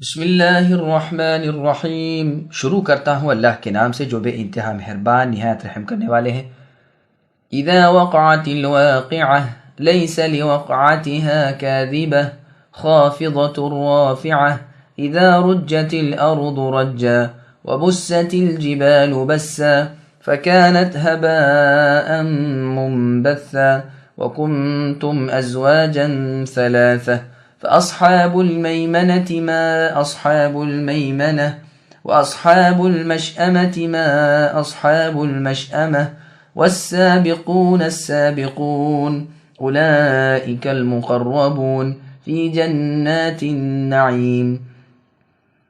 بسم اللہ الرحمن الرحیم۔ شروع کرتا ہوں اللہ کے نام سے جو بے انتہا مہربان نہایت رحم کرنے والے ہیں۔ اذا وقعت الواقعہ لیس لوقعتها كاذبہ خافضة رافعہ اذا رجت الارض رجا وبست الجبال بسا فكانت هباء منبثا وكنتم ازواجا ثلاثة فأصحاب الميمنة ما أصحاب الميمنة وأصحاب المشأمة ما أصحاب المشأمة والسابقون السابقون أولئك المقربون في جنات النعيم۔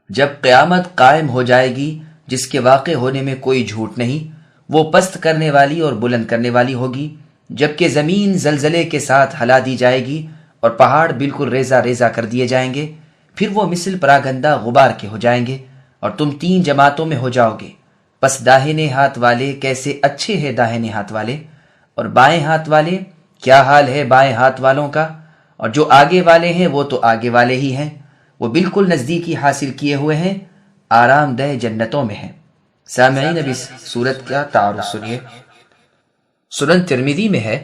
جب قیامت قائم ہو جائے گی جس کے واقع ہونے میں کوئی جھوٹ نہیں، وہ پست کرنے والی اور بلند کرنے والی ہوگی، جبکہ زمین زلزلے کے ساتھ ہلا دی جائے گی اور پہاڑ بالکل ریزہ ریزہ کر دیے جائیں گے، پھر وہ مثل پراگندہ غبار کے ہو جائیں گے اور تم تین جماعتوں میں ہو جاؤ گے۔ پس داہنے ہاتھ والے کیسے اچھے ہیں داہنے ہاتھ والے، اور بائیں ہاتھ والے کیا حال ہے بائیں ہاتھ والوں کا، اور جو آگے والے ہیں وہ تو آگے والے ہی ہیں، وہ بالکل نزدیکی حاصل کیے ہوئے ہیں، آرام دہ جنتوں میں ہیں۔ سامعین اب اس صورت کا تعارف سنیے۔ سنن ترمذی میں ہے،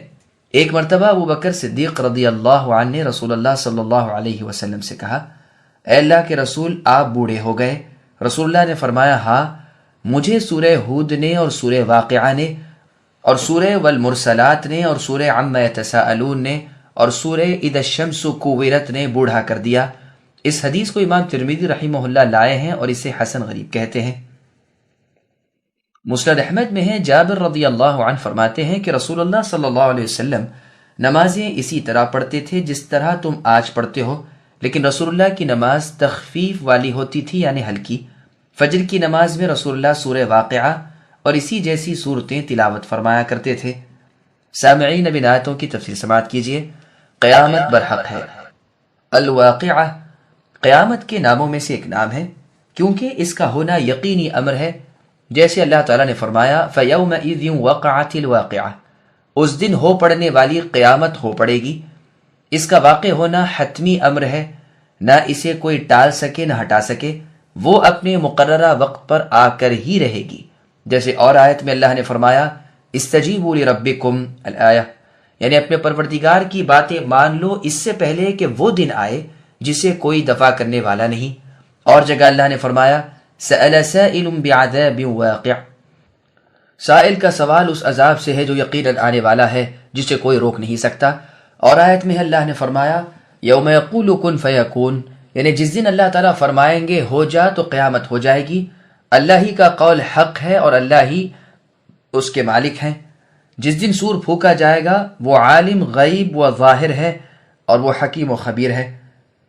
ایک مرتبہ ابو بکر صدیق رضی اللہ عنہ نے رسول اللہ صلی اللہ علیہ وسلم سے کہا، اے اللہ کے رسول آپ بوڑھے ہو گئے؟ رسول اللہ نے فرمایا، ہاں، مجھے سورہ ہود نے اور سورہ واقعہ نے اور سورہ والمرسلات نے اور سورہ عما یتساءلون نے اور سورہ اذا الشمس کوورت نے بوڑھا کر دیا۔ اس حدیث کو امام ترمذی رحمہ اللہ لائے ہیں اور اسے حسن غریب کہتے ہیں۔ مسند احمد میں ہے، جابر رضی اللہ عنہ فرماتے ہیں کہ رسول اللہ صلی اللہ علیہ وسلم نمازیں اسی طرح پڑھتے تھے جس طرح تم آج پڑھتے ہو، لیکن رسول اللہ کی نماز تخفیف والی ہوتی تھی، یعنی ہلکی۔ فجر کی نماز میں رسول اللہ سورہ واقعہ اور اسی جیسی صورتیں تلاوت فرمایا کرتے تھے۔ سامعین اب ان آیتوں کی تفسیر سماعت کیجیے۔ قیامت برحق ہے۔ الواقعہ قیامت کے ناموں میں سے ایک نام ہے کیونکہ اس کا ہونا یقینی امر ہے، جیسے اللہ تعالیٰ نے فرمایا فَيَوْمَئِذٍ وَقَعَتِ الْوَاقِعَةُ، اس دن ہو پڑنے والی قیامت ہو پڑے گی۔ اس کا واقع ہونا حتمی امر ہے، نہ اسے کوئی ٹال سکے نہ ہٹا سکے، وہ اپنے مقررہ وقت پر آ کر ہی رہے گی۔ جیسے اور آیت میں اللہ نے فرمایا استجیبوا لربکم الآیہ، یعنی اپنے پروردگار کی باتیں مان لو اس سے پہلے کہ وہ دن آئے جسے کوئی دفع کرنے والا نہیں۔ اور جگہ اللہ نے فرمایا سأل سائل بعذاب واقع، سائل کا سوال اس عذاب سے ہے جو یقیناً آنے والا ہے جسے کوئی روک نہیں سکتا۔ اور آیت میں اللہ نے فرمایا یوم یقول کن فیکون، یعنی جس دن اللہ تعالیٰ فرمائیں گے ہو جا تو قیامت ہو جائے گی۔ اللہ ہی کا قول حق ہے اور اللہ ہی اس کے مالک ہیں۔ جس دن سور پھونکا جائے گا وہ عالم غیب و ظاہر ہے اور وہ حکیم و خبیر ہے۔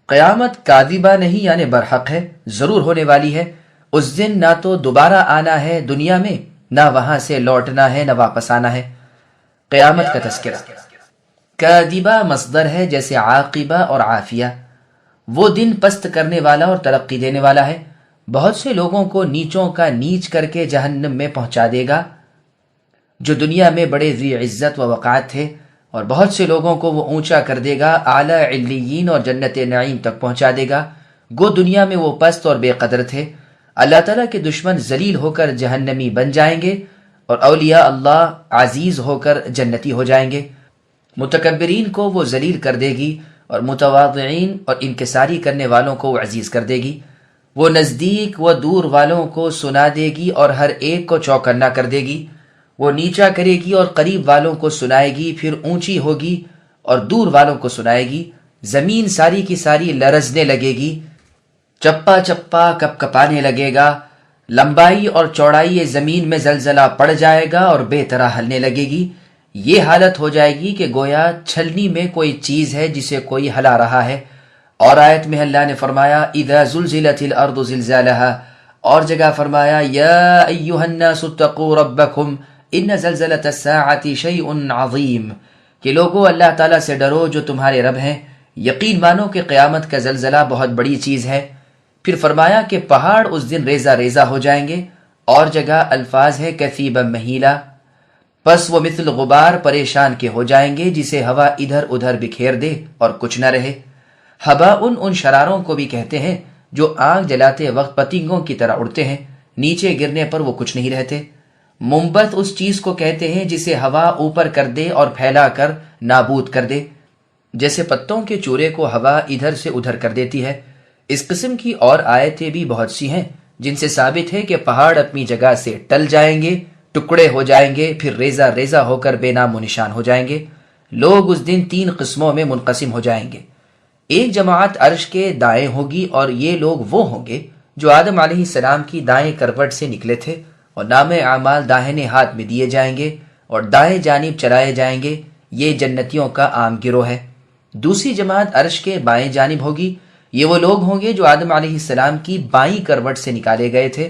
قیامت کاذبہ نہیں یعنی برحق ہے، ضرور ہونے والی ہے۔ اس دن نہ تو دوبارہ آنا ہے دنیا میں، نہ وہاں سے لوٹنا ہے نہ واپس آنا ہے۔ قیامت کا تذکرہ کاذبہ مصدر ہے جیسے عاقبہ اور عافیہ، وہ دن پست کرنے والا اور ترقی دینے والا ہے، بہت سے لوگوں کو نیچوں کا نیچ کر کے جہنم میں پہنچا دے گا جو دنیا میں بڑے ذی عزت و وقار تھے، اور بہت سے لوگوں کو وہ اونچا کر دے گا اعلیٰ علیین اور جنت نعیم تک پہنچا دے گا۔ گو دنیا میں وہ پست اور بے قدر تھے۔ اللہ تعالیٰ کے دشمن ذلیل ہو کر جہنمی بن جائیں گے اور اولیاء اللہ عزیز ہو کر جنتی ہو جائیں گے۔ متکبرین کو وہ ذلیل کر دے گی اور متواضعین اور انکساری کرنے والوں کو وہ عزیز کر دے گی۔ وہ نزدیک و دور والوں کو سنا دے گی اور ہر ایک کو چوکنا کر دے گی۔ وہ نیچا کرے گی اور قریب والوں کو سنائے گی، پھر اونچی ہوگی اور دور والوں کو سنائے گی۔ زمین ساری کی ساری لرزنے لگے گی، چپا چپا کپ کپانے لگے گا، لمبائی اور چوڑائی زمین میں زلزلہ پڑ جائے گا اور بے طرح ہلنے لگے گی۔ یہ حالت ہو جائے گی کہ گویا چھلنی میں کوئی چیز ہے جسے کوئی ہلا رہا ہے۔ اور آیت میں اللہ نے فرمایا اذا زلزلت الارض زلزالها، اور جگہ فرمایا یا ایھا الناس اتقوا ربکم ان زلزلۃ الساعۃ شیء عظیم، کہ لوگو اللہ تعالیٰ سے ڈرو جو تمہارے رب ہیں، یقین مانو کہ قیامت کا زلزلہ بہت بڑی چیز ہے۔ پھر فرمایا کہ پہاڑ اس دن ریزہ ریزہ ہو جائیں گے، اور جگہ الفاظ ہے کثیبا مہیلا، پس وہ مثل غبار پریشان کے ہو جائیں گے جسے ہوا ادھر ادھر بکھیر دے اور کچھ نہ رہے۔ ہبا ان شراروں کو بھی کہتے ہیں جو آگ جلاتے وقت پتنگوں کی طرح اڑتے ہیں، نیچے گرنے پر وہ کچھ نہیں رہتے۔ منبت اس چیز کو کہتے ہیں جسے ہوا اوپر کر دے اور پھیلا کر نابود کر دے، جیسے پتوں کے چورے کو ہوا ادھر سے ادھر کر دیتی ہے۔ اس قسم کی اور آیتیں بھی بہت سی ہیں جن سے ثابت ہے کہ پہاڑ اپنی جگہ سے ٹل جائیں گے، ٹکڑے ہو جائیں گے، پھر ریزہ ریزہ ہو کر بے نام و نشان ہو جائیں گے۔ لوگ اس دن 3 قسموں میں منقسم ہو جائیں گے۔ ایک جماعت عرش کے دائیں ہوگی، اور یہ لوگ وہ ہوں گے جو آدم علیہ السلام کی دائیں کروٹ سے نکلے تھے، اور نام اعمال داہنے ہاتھ میں دیے جائیں گے اور دائیں جانب چلائے جائیں گے۔ یہ جنتیوں کا عام گروہ ہے۔ دوسری جماعت عرش کے بائیں جانب ہوگی۔ یہ وہ لوگ ہوں گے جو آدم علیہ السلام کی بائیں کروٹ سے نکالے گئے تھے،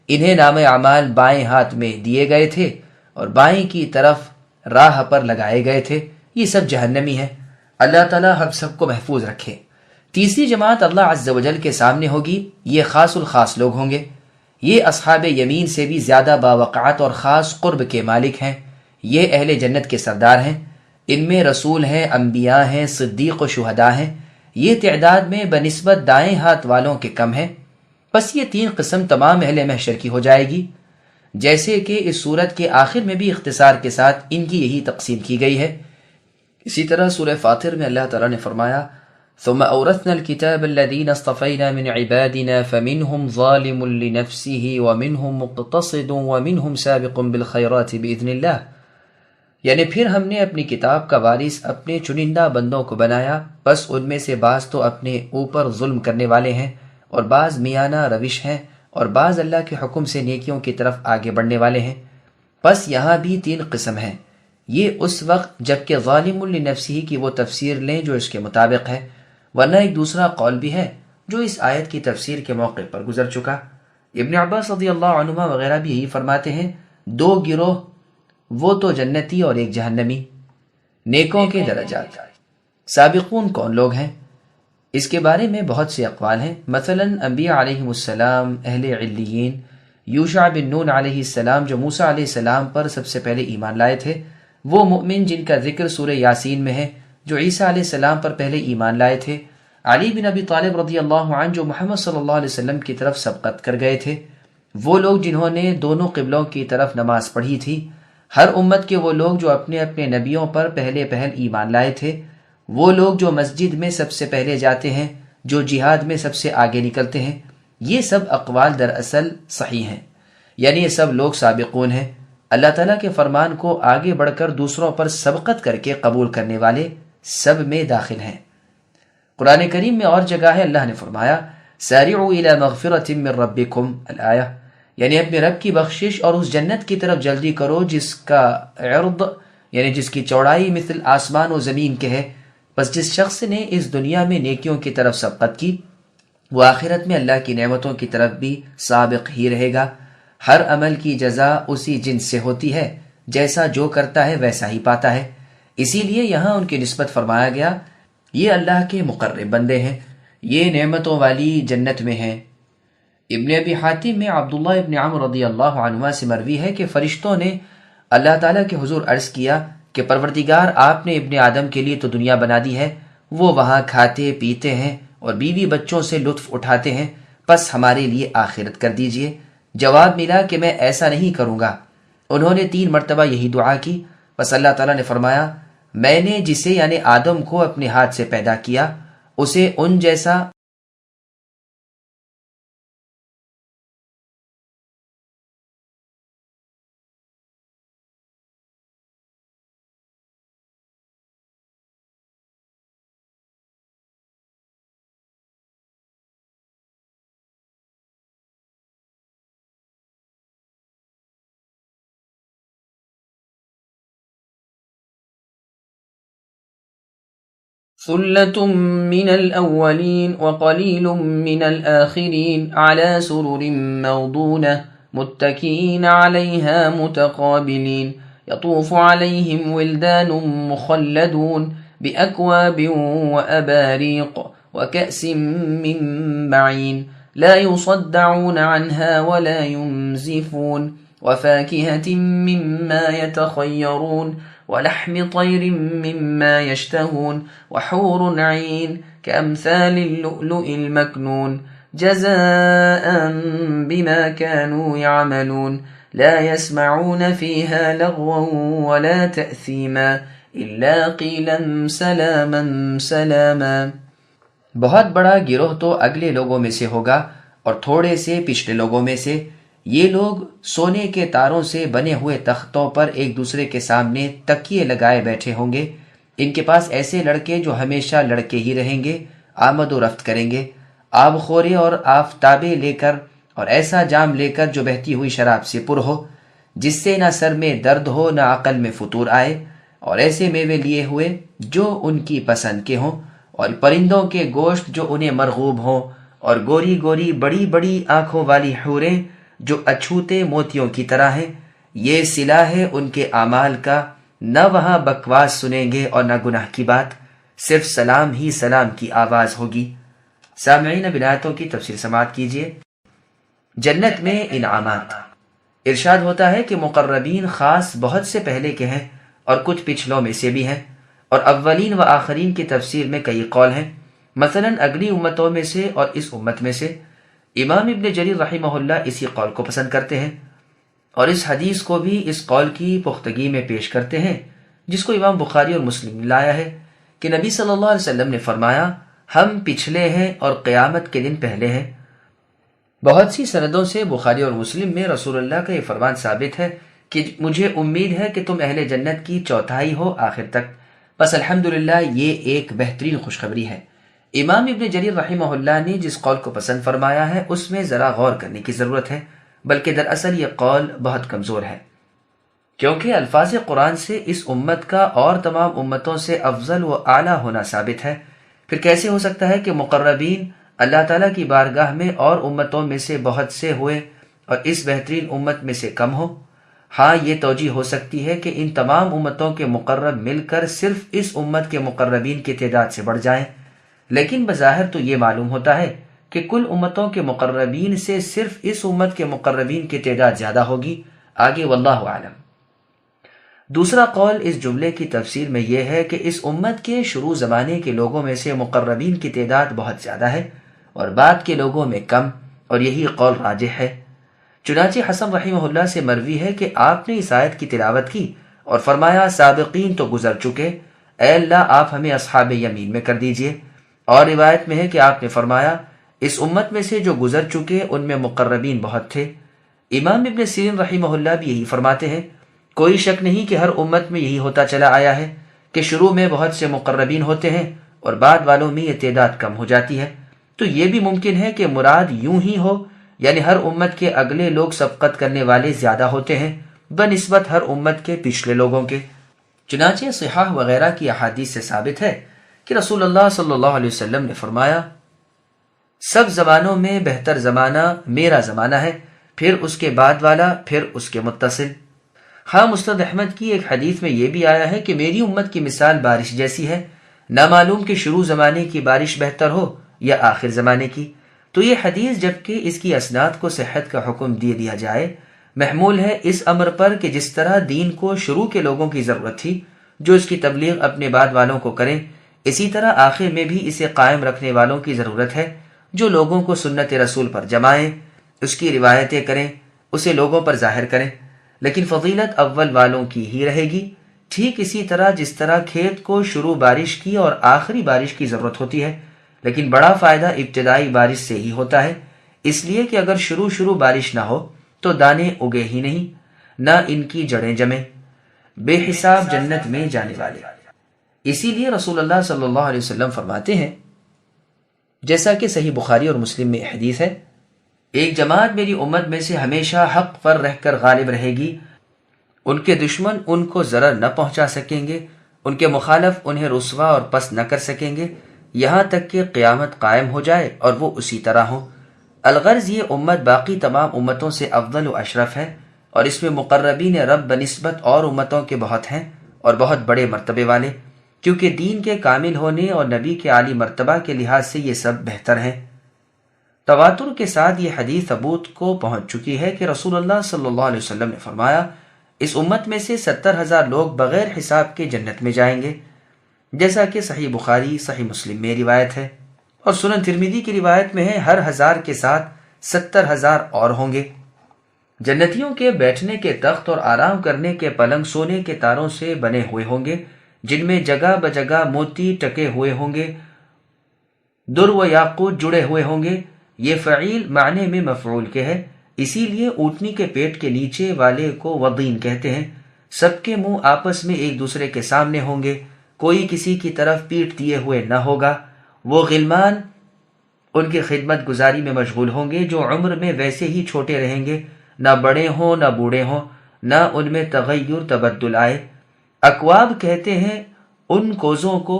انہیں نام اعمال بائیں ہاتھ میں دیے گئے تھے اور بائیں کی طرف راہ پر لگائے گئے تھے۔ یہ سب جہنمی ہے۔ اللہ تعالیٰ ہم سب کو محفوظ رکھے۔ تیسری جماعت اللہ عز و جل کے سامنے ہوگی۔ یہ خاص الخاص لوگ ہوں گے۔ یہ اصحاب یمین سے بھی زیادہ باوقعات اور خاص قرب کے مالک ہیں۔ یہ اہل جنت کے سردار ہیں۔ ان میں رسول ہیں، انبیاء ہیں، صدیق و شہداء ہیں۔ یہ تعداد میں بنسبت دائیں ہاتھ والوں کے کم ہے۔ بس یہ 3 قسم تمام اہل محشر کی ہو جائے گی، جیسے کہ اس سورت کے آخر میں بھی اختصار کے ساتھ ان کی یہی تقسیم کی گئی ہے۔ اسی طرح سورہ فاطر میں اللہ تعالیٰ نے فرمایا ثم اورثنا الكتاب الذين اصطفينا من عبادنا فمنهم ظالم لنفسه ومنهم مقتصد ومنهم سابق بالخيرات باذن الله، یعنی پھر ہم نے اپنی کتاب کا وارث اپنے چنندہ بندوں کو بنایا، بس ان میں سے بعض تو اپنے اوپر ظلم کرنے والے ہیں اور بعض میانہ روش ہیں اور بعض اللہ کے حکم سے نیکیوں کی طرف آگے بڑھنے والے ہیں۔ بس یہاں بھی 3 قسم ہیں۔ یہ اس وقت جبکہ ظالم لنفسہ کی وہ تفسیر لیں جو اس کے مطابق ہے، ورنہ ایک دوسرا قول بھی ہے جو اس آیت کی تفسیر کے موقع پر گزر چکا۔ ابن عباس رضی اللہ عنہما وغیرہ بھی یہی فرماتے ہیں، 2 گروہ، وہ تو جنتی اور ایک جہنمی۔ نیکوں کے درجات۔ سابقون کون لوگ ہیں؟ اس کے بارے میں بہت سے اقوال ہیں۔ مثلا انبیاء علیہم السلام، اہل علیین، یوشع بن نون علیہ السلام جو موسیٰ علیہ السلام پر سب سے پہلے ایمان لائے تھے، وہ مؤمن جن کا ذکر سورہ یاسین میں ہے جو عیسیٰ علیہ السلام پر پہلے ایمان لائے تھے، علی بن ابی طالب رضی اللہ عنہ جو محمد صلی اللہ علیہ وسلم کی طرف سبقت کر گئے تھے، وہ لوگ جنہوں نے دونوں قبلوں کی طرف نماز پڑھی تھی، ہر امت کے وہ لوگ جو اپنے اپنے نبیوں پر پہلے ایمان لائے تھے، وہ لوگ جو مسجد میں سب سے پہلے جاتے ہیں، جو جہاد میں سب سے آگے نکلتے ہیں۔ یہ سب اقوال دراصل صحیح ہیں، یعنی یہ سب لوگ سابقون ہیں، اللہ تعالیٰ کے فرمان کو آگے بڑھ کر دوسروں پر سبقت کر کے قبول کرنے والے سب میں داخل ہیں۔ قرآن کریم میں اور جگہ ہے اللہ نے فرمایا سارعوا الی مغفرۃ من ربکم الآیہ، یعنی اپنے رب کی بخشش اور اس جنت کی طرف جلدی کرو جس کا عرض یعنی جس کی چوڑائی مثل آسمان و زمین کے ہے۔ بس جس شخص نے اس دنیا میں نیکیوں کی طرف سبقت کی، وہ آخرت میں اللہ کی نعمتوں کی طرف بھی سابق ہی رہے گا۔ ہر عمل کی جزا اسی جنس سے ہوتی ہے، جیسا جو کرتا ہے ویسا ہی پاتا ہے۔ اسی لیے یہاں ان کی نسبت فرمایا گیا، یہ اللہ کے مقرب بندے ہیں، یہ نعمتوں والی جنت میں ہیں۔ ابن ابی حاتم میں عبداللہ ابن عمرو رضی اللہ عنہما سے مروی ہے کہ فرشتوں نے اللہ تعالیٰ کے حضور عرض کیا کہ پروردگار، آپ نے ابن آدم کے لیے تو دنیا بنا دی ہے، وہ وہاں کھاتے پیتے ہیں اور بیوی بچوں سے لطف اٹھاتے ہیں، بس ہمارے لیے آخرت کر دیجئے۔ جواب ملا کہ میں ایسا نہیں کروں گا۔ انہوں نے 3 مرتبہ یہی دعا کی، بس اللہ تعالیٰ نے فرمایا میں نے جسے یعنی آدم کو اپنے ہاتھ سے پیدا کیا، اسے ان جیسا ثلة من الأولين وقليل من الآخرين على سرر موضونة متكئين عليها متقابلين يطوف عليهم ولدان مخلدون بأكواب وأباريق وكأس من معين لا يصدعون عنها ولا ينزفون وفاكهة مما يتخيرون ولحم طير مما يشتهون وحور عين كأمثال اللؤلؤ المكنون جزاء بما كانوا يعملون لا يسمعون فيها لغوا ولا تأثيما إلا قيلا سلاما سلاما۔ بہت بڑا گروہ تو اگلے لوگوں میں سے ہوگا اور تھوڑے سے پچھلے لوگوں میں سے۔ یہ لوگ سونے کے تاروں سے بنے ہوئے تختوں پر ایک دوسرے کے سامنے تکیے لگائے بیٹھے ہوں گے۔ ان کے پاس ایسے لڑکے جو ہمیشہ لڑکے ہی رہیں گے، آمد و رفت کریں گے، آب خورے اور آفتابے لے کر، اور ایسا جام لے کر جو بہتی ہوئی شراب سے پر ہو، جس سے نہ سر میں درد ہو نہ عقل میں فطور آئے، اور ایسے میوے لیے ہوئے جو ان کی پسند کے ہوں، اور پرندوں کے گوشت جو انہیں مرغوب ہوں، اور گوری گوری بڑی بڑی آنکھوں والی حوریں جو اچھوتے موتیوں کی طرح ہیں۔ یہ صلہ ہے ان کے اعمال کا، نہ وہاں بکواس سنیں گے اور نہ گناہ کی بات، صرف سلام ہی سلام کی آواز ہوگی۔ سامعین، اب آیتوں کی تفسیر سماعت کیجیے۔ جنت میں انعامات۔ ارشاد ہوتا ہے کہ مقربین خاص بہت سے پہلے کے ہیں اور کچھ پچھلوں میں سے بھی ہیں، اور اولین و آخرین کی تفسیر میں کئی قول ہیں، مثلا اگلی امتوں میں سے اور اس امت میں سے۔ امام ابن جریر رحمہ اللہ اسی قول کو پسند کرتے ہیں، اور اس حدیث کو بھی اس قول کی پختگی میں پیش کرتے ہیں، جس کو امام بخاری اور مسلم نے لایا ہے کہ نبی صلی اللہ علیہ وسلم نے فرمایا، ہم پچھلے ہیں اور قیامت کے دن پہلے ہیں۔ بہت سی سندوں سے بخاری اور مسلم میں رسول اللہ کا یہ فرمان ثابت ہے کہ مجھے امید ہے کہ تم اہل جنت کی چوتھائی ہو آخر تک۔ بس الحمدللہ یہ ایک بہترین خوشخبری ہے۔ امام ابن جریر رحمہ اللہ نے جس قول کو پسند فرمایا ہے اس میں ذرا غور کرنے کی ضرورت ہے، بلکہ دراصل یہ قول بہت کمزور ہے، کیونکہ الفاظ قرآن سے اس امت کا اور تمام امتوں سے افضل و اعلیٰ ہونا ثابت ہے۔ پھر کیسے ہو سکتا ہے کہ مقربین اللہ تعالیٰ کی بارگاہ میں اور امتوں میں سے بہت سے ہوئے اور اس بہترین امت میں سے کم ہو؟ ہاں، یہ توجہ ہو سکتی ہے کہ ان تمام امتوں کے مقرب مل کر صرف اس امت کے مقربین کی تعداد سے بڑھ جائیں، لیکن بظاہر تو یہ معلوم ہوتا ہے کہ کل امتوں کے مقربین سے صرف اس امت کے مقربین کی تعداد زیادہ ہوگی۔ آگے واللہ اعلم۔ دوسرا قول اس جملے کی تفسیر میں یہ ہے کہ اس امت کے شروع زمانے کے لوگوں میں سے مقربین کی تعداد بہت زیادہ ہے اور بعد کے لوگوں میں کم، اور یہی قول راجح ہے۔ چنانچہ حسن رحمہ اللہ سے مروی ہے کہ آپ نے اس آیت کی تلاوت کی اور فرمایا، سابقین تو گزر چکے، اے اللہ آپ ہمیں اصحاب یمین میں کر دیجئے۔ اور روایت میں ہے کہ آپ نے فرمایا، اس امت میں سے جو گزر چکے ان میں مقربین بہت تھے۔ امام ابن سیرین رحمہ اللہ بھی یہی فرماتے ہیں، کوئی شک نہیں کہ ہر امت میں یہی ہوتا چلا آیا ہے کہ شروع میں بہت سے مقربین ہوتے ہیں اور بعد والوں میں یہ تعداد کم ہو جاتی ہے۔ تو یہ بھی ممکن ہے کہ مراد یوں ہی ہو، یعنی ہر امت کے اگلے لوگ سبقت کرنے والے زیادہ ہوتے ہیں بنسبت ہر امت کے پچھلے لوگوں کے۔ چنانچہ صحاح وغیرہ کی احادیث سے ثابت ہے کہ رسول اللہ صلی اللہ علیہ وسلم نے فرمایا، سب زمانوں میں بہتر زمانہ میرا زمانہ ہے، پھر اس کے بعد والا، پھر اس کے متصل۔ ہاں، مسند احمد کی ایک حدیث میں یہ بھی آیا ہے کہ میری امت کی مثال بارش جیسی ہے، نہ معلوم کہ شروع زمانے کی بارش بہتر ہو یا آخر زمانے کی۔ تو یہ حدیث جبکہ اس کی اسناد کو صحت کا حکم دے دیا جائے، محمول ہے اس امر پر کہ جس طرح دین کو شروع کے لوگوں کی ضرورت تھی جو اس کی تبلیغ اپنے بعد والوں کو کریں، اسی طرح آخر میں بھی اسے قائم رکھنے والوں کی ضرورت ہے جو لوگوں کو سنت رسول پر جمائیں، اس کی روایتیں کریں، اسے لوگوں پر ظاہر کریں، لیکن فضیلت اول والوں کی ہی رہے گی۔ ٹھیک اسی طرح جس طرح کھیت کو شروع بارش کی اور آخری بارش کی ضرورت ہوتی ہے، لیکن بڑا فائدہ ابتدائی بارش سے ہی ہوتا ہے، اس لیے کہ اگر شروع بارش نہ ہو تو دانے اگے ہی نہیں، نہ ان کی جڑیں جمیں، بے حساب جنت میں جانے والے۔ اسی لیے رسول اللہ صلی اللہ علیہ وسلم فرماتے ہیں، جیسا کہ صحیح بخاری اور مسلم میں حدیث ہے، ایک جماعت میری امت میں سے ہمیشہ حق پر رہ کر غالب رہے گی، ان کے دشمن ان کو ضرر نہ پہنچا سکیں گے، ان کے مخالف انہیں رسوا اور پست نہ کر سکیں گے، یہاں تک کہ قیامت قائم ہو جائے اور وہ اسی طرح ہو۔ الغرض یہ امت باقی تمام امتوں سے افضل و اشرف ہے، اور اس میں مقربین رب بنسبت اور امتوں کے بہت ہیں اور بہت بڑے مرتبے والے، کیونکہ دین کے کامل ہونے اور نبی کے عالی مرتبہ کے لحاظ سے یہ سب بہتر ہیں۔ تواتر کے ساتھ یہ حدیث ثبوت کو پہنچ چکی ہے کہ رسول اللہ صلی اللہ علیہ وسلم نے فرمایا، اس امت میں سے 70,000 لوگ بغیر حساب کے جنت میں جائیں گے، جیسا کہ صحیح بخاری صحیح مسلم میں روایت ہے۔ اور سنن ترمذی کی روایت میں ہے ہر 1000 کے ساتھ 70,000 اور ہوں گے۔ جنتیوں کے بیٹھنے کے تخت اور آرام کرنے کے پلنگ سونے کے تاروں سے بنے ہوئے ہوں گے، جن میں جگہ بجگہ موتی ٹکے ہوئے ہوں گے، در و یاقوت جڑے ہوئے ہوں گے۔ یہ فعیل معنی میں مفعول کے ہے، اسی لیے اونٹنی کے پیٹ کے نیچے والے کو وضین کہتے ہیں۔ سب کے منہ آپس میں ایک دوسرے کے سامنے ہوں گے، کوئی کسی کی طرف پیٹ دیے ہوئے نہ ہوگا۔ وہ غلمان ان کی خدمت گزاری میں مشغول ہوں گے جو عمر میں ویسے ہی چھوٹے رہیں گے، نہ بڑے ہوں نہ بوڑھے ہوں، نہ ان میں تغیر تبدل آئے۔ اکواب کہتے ہیں ان کوزوں کو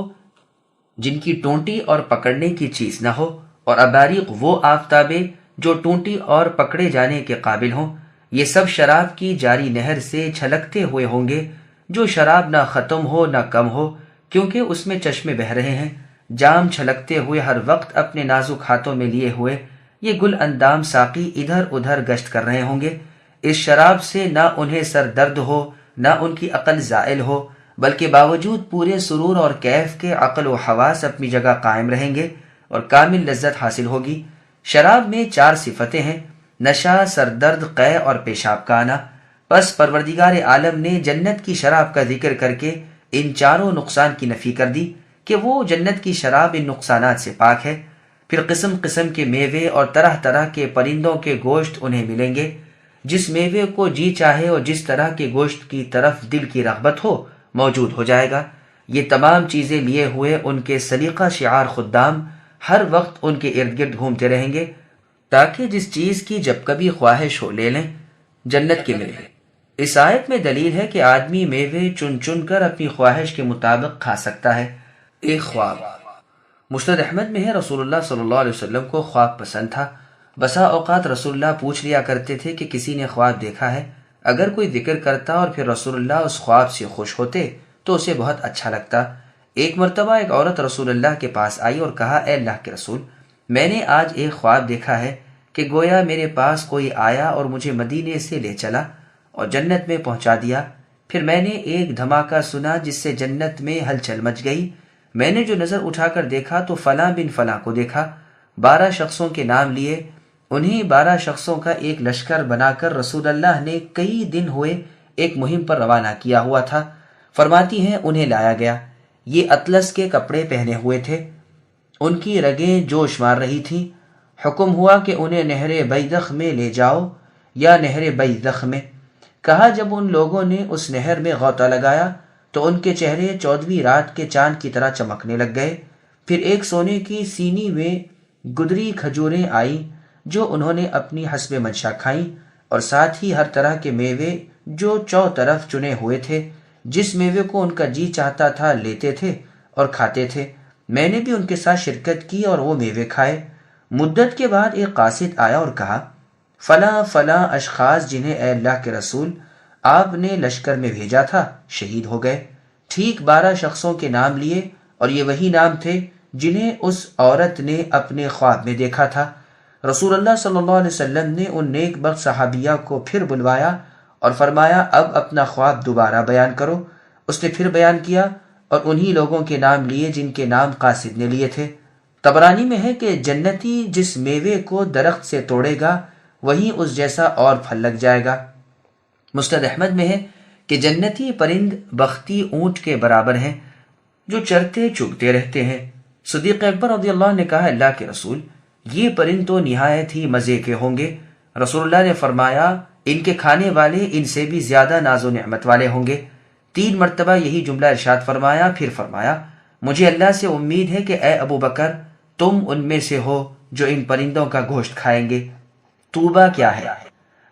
جن کی ٹونٹی اور پکڑنے کی چیز نہ ہو، اور اباریق وہ آفتابیں جو ٹونٹی اور پکڑے جانے کے قابل ہوں۔ یہ سب شراب کی جاری نہر سے چھلکتے ہوئے ہوں گے، جو شراب نہ ختم ہو نہ کم ہو، کیونکہ اس میں چشمے بہہ رہے ہیں۔ جام چھلکتے ہوئے ہر وقت اپنے نازک ہاتھوں میں لیے ہوئے یہ گل اندام ساقی ادھر ادھر گشت کر رہے ہوں گے۔ اس شراب سے نہ انہیں سر درد ہو نہ ان کی عقل زائل ہو، بلکہ باوجود پورے سرور اور کیف کے عقل و حواس اپنی جگہ قائم رہیں گے اور کامل لذت حاصل ہوگی۔ شراب میں 4 صفتیں ہیں: نشہ، سردرد، قے اور پیشاب کا آنا۔ پس پروردگار عالم نے جنت کی شراب کا ذکر کر کے ان چاروں نقصان کی نفی کر دی کہ وہ جنت کی شراب ان نقصانات سے پاک ہے۔ پھر قسم قسم کے میوے اور طرح طرح کے پرندوں کے گوشت انہیں ملیں گے، جس میوے کو جی چاہے اور جس طرح کے گوشت کی طرف دل کی رغبت ہو موجود ہو جائے گا۔ یہ تمام چیزیں لیے ہوئے ان کے سلیقہ شعار خدام ہر وقت ان کے ارد گرد گھومتے رہیں گے، تاکہ جس چیز کی جب کبھی خواہش ہو لے لیں۔ جنت کے میوے۔ اس آیت میں دلیل ہے کہ آدمی میوے چن چن کر اپنی خواہش کے مطابق کھا سکتا ہے۔ ایک خواب۔ مسند احمد میں ہے رسول اللہ صلی اللہ علیہ وسلم کو خواب پسند تھا۔ بسا اوقات رسول اللہ پوچھ لیا کرتے تھے کہ کسی نے خواب دیکھا ہے؟ اگر کوئی ذکر کرتا اور پھر رسول اللہ اس خواب سے خوش ہوتے تو اسے بہت اچھا لگتا۔ ایک مرتبہ ایک عورت رسول اللہ کے پاس آئی اور کہا، اے اللہ کے رسول، میں نے آج ایک خواب دیکھا ہے کہ گویا میرے پاس کوئی آیا اور مجھے مدینے سے لے چلا اور جنت میں پہنچا دیا۔ پھر میں نے ایک دھماکہ سنا جس سے جنت میں ہلچل مچ گئی۔ میں نے جو نظر اٹھا کر دیکھا تو فلاں بن فلاں کو دیکھا۔ 12 شخصوں کے نام لیے، انہیں 12 شخصوں کا ایک لشکر بنا کر رسول اللہ نے کئی دن ہوئے ایک مہم پر روانہ کیا ہوا تھا۔ فرماتی ہیں انہیں لایا گیا، یہ اطلس کے کپڑے پہنے ہوئے تھے، ان کی رگیں جوش مار رہی تھیں۔ حکم ہوا کہ انہیں نہر بیضخ میں لے جاؤ یا نہر بیضخ میں۔ کہا جب ان لوگوں نے اس نہر میں غوطہ لگایا تو ان کے چہرے 14ویں رات کے چاند کی طرح چمکنے لگ گئے۔ پھر ایک سونے کی سینی میں گدری کھجوریں آئیں جو انہوں نے اپنی حسب منشا کھائیں، اور ساتھ ہی ہر طرح کے میوے جو چوطرف چنے ہوئے تھے، جس میوے کو ان کا جی چاہتا تھا لیتے تھے اور کھاتے تھے۔ میں نے بھی ان کے ساتھ شرکت کی اور وہ میوے کھائے۔ مدت کے بعد ایک قاصد آیا اور کہا، فلاں فلاں اشخاص جنہیں اے اللہ کے رسول آپ نے لشکر میں بھیجا تھا شہید ہو گئے۔ ٹھیک 12 شخصوں کے نام لیے، اور یہ وہی نام تھے جنہیں اس عورت نے اپنے خواب میں دیکھا تھا۔ رسول اللہ صلی اللہ علیہ وسلم نے ان نیک بخت صحابیہ کو پھر بلوایا اور فرمایا، اب اپنا خواب دوبارہ بیان کرو۔ اس نے پھر بیان کیا اور انہی لوگوں کے نام لیے جن کے نام قاصد نے لیے تھے۔ طبرانی میں ہے کہ جنتی جس میوے کو درخت سے توڑے گا وہیں اس جیسا اور پھل لگ جائے گا۔ مسند احمد میں ہے کہ جنتی پرند بختی اونٹ کے برابر ہیں جو چرتے چگتے رہتے ہیں۔ صدیق اکبر رضی اللہ عنہ نے کہا، اللہ کے رسول، یہ پرند تو نہایت ہی مزے کے ہوں گے۔ رسول اللہ نے فرمایا، ان کے کھانے والے ان سے بھی زیادہ ناز و نعمت والے ہوں گے۔ 3 مرتبہ یہی جملہ ارشاد فرمایا، پھر فرمایا، مجھے اللہ سے امید ہے کہ اے ابو بکر تم ان میں سے ہو جو ان پرندوں کا گوشت کھائیں گے۔ طوبہ کیا ہے؟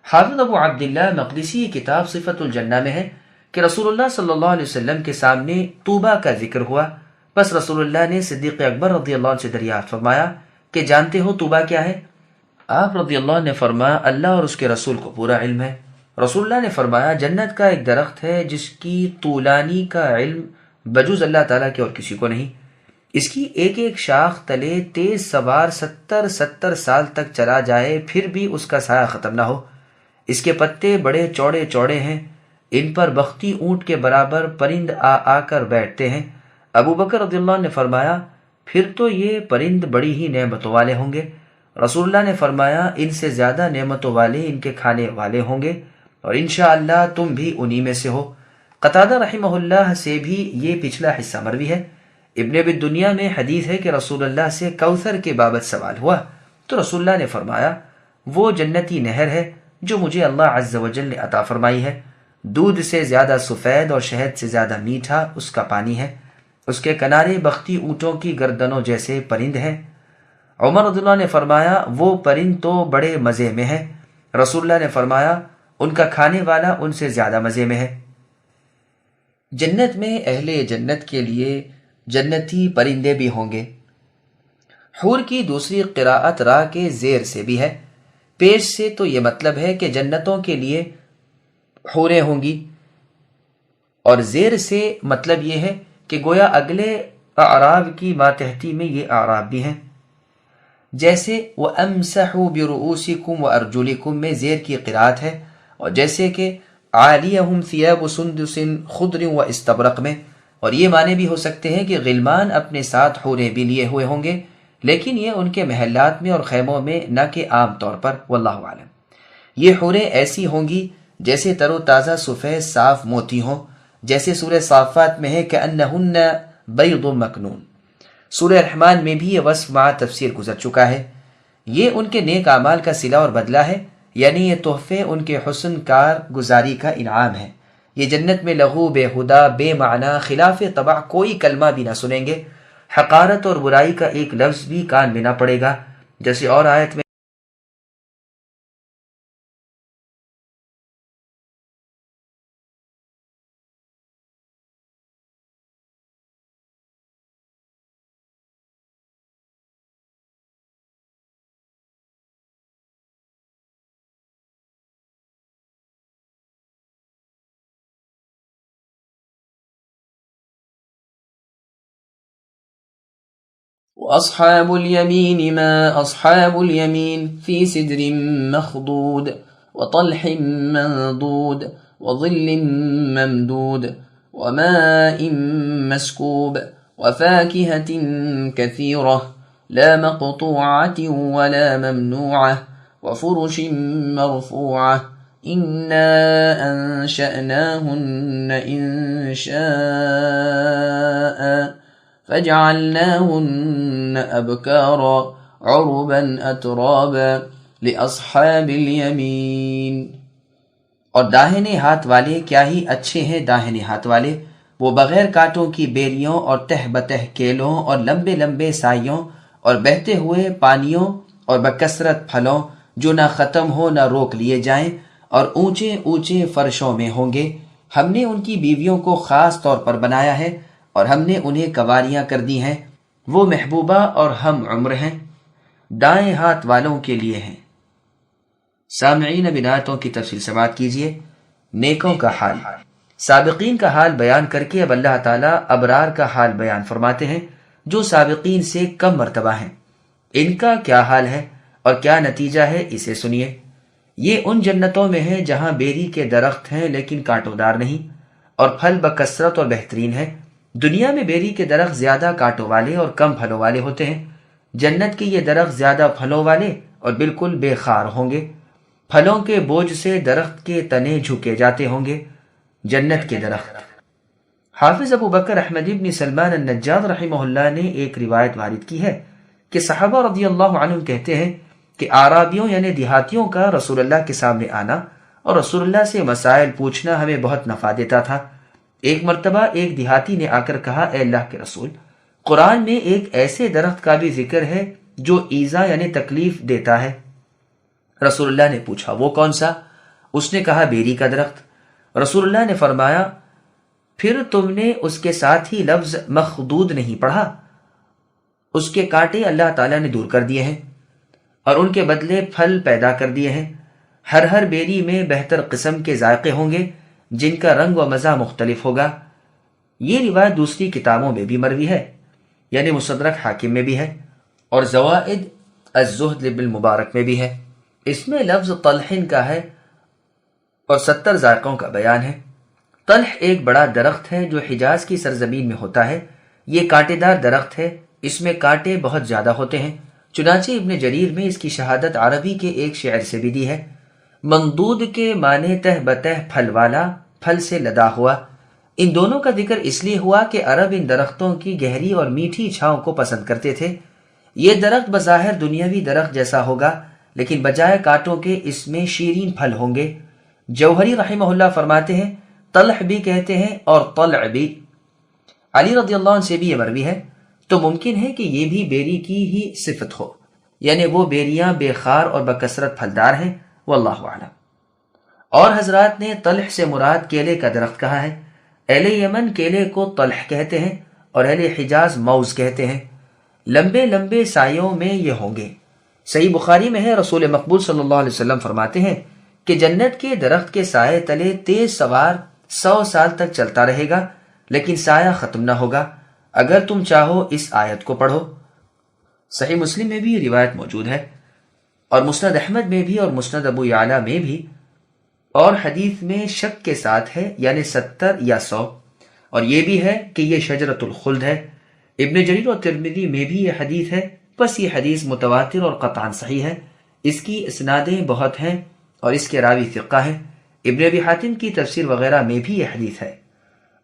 حافظ ابو عبداللہ مقدسی کتاب صفت الجنہ میں ہے کہ رسول اللہ صلی اللہ علیہ وسلم کے سامنے طوبہ کا ذکر ہوا، بس رسول اللہ نے صدیق اکبر رضی اللہ عنہ سے دریافت فرمایا کہ جانتے ہو طوبہ کیا ہے؟ آپ رضی اللہ عنہ نے فرمایا، اللہ اور اس کے رسول کو پورا علم ہے۔ رسول اللہ نے فرمایا، جنت کا ایک درخت ہے جس کی طولانی کا علم بجز اللہ تعالیٰ کے اور کسی کو نہیں۔ اس کی ایک ایک شاخ تلے تیز سوار 70 سال تک چلا جائے پھر بھی اس کا سایہ ختم نہ ہو۔ اس کے پتے بڑے چوڑے چوڑے ہیں، ان پر بختی اونٹ کے برابر پرند آ کر بیٹھتے ہیں۔ ابو بکر رضی اللہ عنہ نے فرمایا، پھر تو یہ پرند بڑی ہی نعمتوں والے ہوں گے۔ رسول اللہ نے فرمایا ان سے زیادہ نعمتوں والے ان کے کھانے والے ہوں گے، اور انشاءاللہ تم بھی انہی میں سے ہو۔ قتادہ رحمہ اللہ سے بھی یہ پچھلا حصہ مروی ہے۔ ابن ابی دنیا میں حدیث ہے کہ رسول اللہ سے کوثر کے بابت سوال ہوا تو رسول اللہ نے فرمایا وہ جنتی نہر ہے جو مجھے اللہ عز و جل نے عطا فرمائی ہے، دودھ سے زیادہ سفید اور شہد سے زیادہ میٹھا اس کا پانی ہے، اس کے کنارے بختی اونٹوں کی گردنوں جیسے پرند ہیں۔ عمر رضی اللہ نے فرمایا وہ پرند تو بڑے مزے میں ہے۔ رسول اللہ نے فرمایا ان کا کھانے والا ان سے زیادہ مزے میں ہے۔ جنت میں اہل جنت کے لیے جنتی پرندے بھی ہوں گے۔ حور کی دوسری قراءت را کے زیر سے بھی ہے، پیش سے تو یہ مطلب ہے کہ جنتوں کے لیے حوریں ہوں گی، اور زیر سے مطلب یہ ہے کہ گویا اگلے اعراب کی ماتحتی میں یہ اعراب بھی ہیں، جیسے وَأَمْسَحُوا بِرُؤُوسِكُمْ وَأَرْجُلِكُمْ میں زیر کی قراءت ہے، اور جیسے کہ عَالِيَهُمْ ثِيَابُ سُنْدُسٍ خُضْرٍ وَإِسْتَبْرَقٍ میں، اور یہ معنی بھی ہو سکتے ہیں کہ غلمان اپنے ساتھ حوریں بھی لیے ہوئے ہوں گے، لیکن یہ ان کے محلات میں اور خیموں میں نہ کہ عام طور پر، واللہ عالم۔ یہ حوریں ایسی ہوں گی جیسے تر و تازہ سفید صاف موتی ہوں، جیسے سورہ صافات میں ہے كَأَنَّهُنَّ بَيْضٌ مَكْنُونٌ۔ سورہ رحمان میں بھی یہ وصف مع تفسیر گزر چکا ہے۔ یہ ان کے نیک اعمال کا صلہ اور بدلہ ہے، یعنی یہ تحفے ان کے حسن کار گزاری کا انعام ہے۔ یہ جنت میں لغو، بے ہدا، بے معنی، خلاف طبع کوئی کلمہ بھی نہ سنیں گے، حقارت اور برائی کا ایک لفظ بھی کان میں نہ پڑے گا، جیسے اور آیت میں وأصحاب اليمين ما أصحاب اليمين في سدر مخضود وطلح منضود وظل ممدود وماء مسكوب وفاكهة كثيرة لا مقطوعة ولا ممنوعة وفرش مرفوعة إنا أنشأناهن إنشاء فجعلناهن أبكارا عربا أترابا لأصحاب اليمين۔ اور داہنے ہاتھ والے کیا ہی اچھے ہیں داہنے ہاتھ والے، وہ بغیر کانٹوں کی بیریوں اور تہ بتہ کیلوں اور لمبے لمبے سائیوں اور بہتے ہوئے پانیوں اور بکثرت پھلوں جو نہ ختم ہو نہ روک لیے جائیں، اور اونچے اونچے فرشوں میں ہوں گے۔ ہم نے ان کی بیویوں کو خاص طور پر بنایا ہے اور ہم نے انہیں قواریاں کر دی ہیں، وہ محبوبہ اور ہم عمر ہیں، دائیں ہاتھ والوں کے لیے ہیں۔ سامعین اب آیتوں کی تفصیل سماعت کیجیے۔ نیکوں کا حال، سابقین کا حال بیان کر کے اب اللہ تعالیٰ ابرار کا حال بیان فرماتے ہیں جو سابقین سے کم مرتبہ ہیں۔ ان کا کیا حال ہے اور کیا نتیجہ ہے اسے سنیے۔ یہ ان جنتوں میں ہے جہاں بیری کے درخت ہیں لیکن کانٹوں دار نہیں، اور پھل بکثرت اور بہترین ہے۔ دنیا میں بیری کے درخت زیادہ کانٹوں والے اور کم پھلوں والے ہوتے ہیں، جنت کے یہ درخت زیادہ پھلوں والے اور بالکل بے خار ہوں گے۔ پھلوں کے بوجھ سے درخت کے تنے جھکے جاتے ہوں گے۔ جنت کے درخت، حافظ ابو بکر احمد ابن سلمان النجاد رحمہ اللہ نے ایک روایت وارد کی ہے کہ صحابہ رضی اللہ عنہم کہتے ہیں کہ اعرابیوں یعنی دیہاتیوں کا رسول اللہ کے سامنے آنا اور رسول اللہ سے مسائل پوچھنا ہمیں بہت نفع دیتا تھا۔ ایک مرتبہ ایک دیہاتی نے آ کر کہا، اے اللہ کے رسول، قرآن میں ایک ایسے درخت کا بھی ذکر ہے جو ایذا یعنی تکلیف دیتا ہے۔ رسول اللہ نے پوچھا وہ کون سا؟ اس نے کہا بیری کا درخت۔ رسول اللہ نے فرمایا پھر تم نے اس کے ساتھ ہی لفظ مخدود نہیں پڑھا؟ اس کے کانٹے اللہ تعالیٰ نے دور کر دیے ہیں اور ان کے بدلے پھل پیدا کر دیے ہیں۔ ہر بیری میں بہتر قسم کے ذائقے ہوں گے جن کا رنگ و مزہ مختلف ہوگا۔ یہ روایت دوسری کتابوں میں بھی مروی ہے، یعنی مستدرک حاکم میں بھی ہے اور زوائد الزہد لابن المبارک میں بھی ہے۔ اس میں لفظ طلحن کا ہے اور 70 ذائقوں کا بیان ہے۔ طلح ایک بڑا درخت ہے جو حجاز کی سرزمین میں ہوتا ہے۔ یہ کانٹے دار درخت ہے اس میں کانٹے بہت زیادہ ہوتے ہیں۔ چنانچہ ابن جریر میں اس کی شہادت عربی کے ایک شعر سے بھی دی ہے۔ مندود کے معنی تہ بتہ پھل والا، پھل سے لدا ہوا۔ ان دونوں کا ذکر اس لیے ہوا کہ عرب ان درختوں کی گہری اور میٹھی چھاؤں کو پسند کرتے تھے۔ یہ درخت بظاہر دنیاوی درخت جیسا ہوگا، لیکن بجائے کانٹوں کے اس میں شیرین پھل ہوں گے۔ جوہری رحمہ اللہ فرماتے ہیں طلح بھی کہتے ہیں اور طلع بھی۔ علی رضی اللہ عنہ سے بھی یہ مروی ہے، تو ممکن ہے کہ یہ بھی بیری کی ہی صفت ہو، یعنی وہ بیریاں بے خار اور بکثرت پھلدار ہیں، واللہ اعلم۔ اور حضرات نے طلح سے مراد کیلے کا درخت کہا ہے۔ اہل یمن کیلے کو طلح کہتے ہیں اور اہل حجاز موز کہتے ہیں۔ لمبے لمبے سایوں میں یہ ہوں گے۔ صحیح بخاری میں ہے، رسول مقبول صلی اللہ علیہ وسلم فرماتے ہیں کہ جنت کے درخت کے سائے تلے تیز سوار 100 سال تک چلتا رہے گا، لیکن سایہ ختم نہ ہوگا۔ اگر تم چاہو اس آیت کو پڑھو۔ صحیح مسلم میں بھی یہ روایت موجود ہے، اور مسند احمد میں بھی اور مسند ابو یعلا میں بھی، اور حدیث میں شک کے ساتھ ہے، یعنی 70 یا 100، اور یہ بھی ہے کہ یہ شجرۃ الخلد ہے۔ ابن جریر اور ترمذی میں بھی یہ حدیث ہے، بس یہ حدیث متواتر اور قطعاً صحیح ہے۔ اس کی اسنادیں بہت ہیں اور اس کے راوی ثقہ ہیں۔ ابن ابی حاتم کی تفسیر وغیرہ میں بھی یہ حدیث ہے۔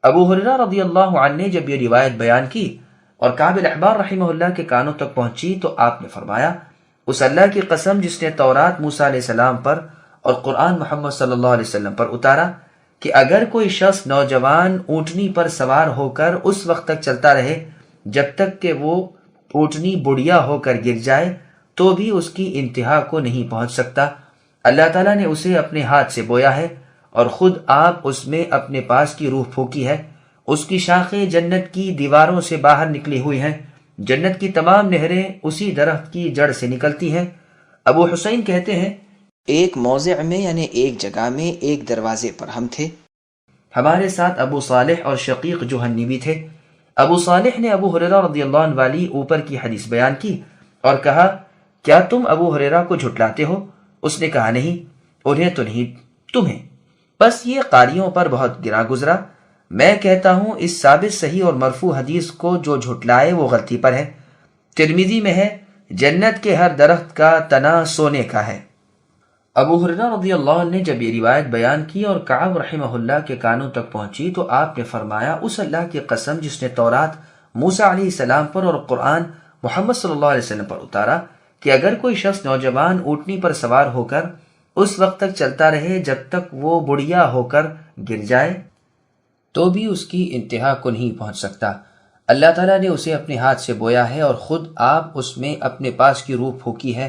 ابو ہریرہ رضی اللہ عنہ نے جب یہ روایت بیان کی اور کعب الاحبار رحمہ اللہ کے کانوں تک پہنچی تو آپ نے فرمایا، اس اللہ کی قسم جس نے تورات موسیٰ علیہ السلام پر اور قرآن محمد صلی اللہ علیہ وسلم پر اتارا، کہ اگر کوئی شخص نوجوان اونٹنی پر سوار ہو کر اس وقت تک چلتا رہے جب تک کہ وہ اونٹنی بڑھیا ہو کر گر جائے تو بھی اس کی انتہا کو نہیں پہنچ سکتا۔ اللہ تعالیٰ نے اسے اپنے ہاتھ سے بویا ہے اور خود آپ اس میں اپنے پاس کی روح پھونکی ہے۔ اس کی شاخیں جنت کی دیواروں سے باہر نکلی ہوئی ہیں۔ جنت کی تمام نہریں اسی درخت کی جڑ سے نکلتی ہیں۔ ابو حسین کہتے ہیں، ایک موضع میں یعنی ایک جگہ میں ایک دروازے پر ہم تھے، ہمارے ساتھ ابو صالح اور شقیق جوہنی بھی تھے۔ ابو صالح نے ابو ہریرہ رضی اللہ عنہ والی اوپر کی حدیث بیان کی اور کہا، کیا تم ابو ہریرہ کو جھٹلاتے ہو؟ اس نے کہا، نہیں، انہیں تو نہیں، تمہیں۔ بس یہ قاریوں پر بہت گرا گزرا۔ میں کہتا ہوں اس ثابت صحیح اور مرفوع حدیث کو جو جھٹلائے وہ غلطی پر ہے۔ ترمذی میں ہے، جنت کے ہر درخت کا تنا سونے کا ہے۔ ابو ہریرہ رضی اللہ عنہ نے جب یہ روایت بیان کی اور کعب رحمہ اللہ کے کانوں تک پہنچی تو آپ نے فرمایا، اس اللہ کی قسم جس نے تورات موسیٰ علیہ السلام پر اور قرآن محمد صلی اللہ علیہ وسلم پر اتارا، کہ اگر کوئی شخص نوجوان اونٹنی پر سوار ہو کر اس وقت تک چلتا رہے جب تک وہ بڑھیا ہو کر گر جائے تو بھی اس کی انتہا کو نہیں پہنچ سکتا۔ اللہ تعالیٰ نے اسے اپنے ہاتھ سے بویا ہے اور خود آپ اس میں اپنے پاس کی روح پھونکی ہے۔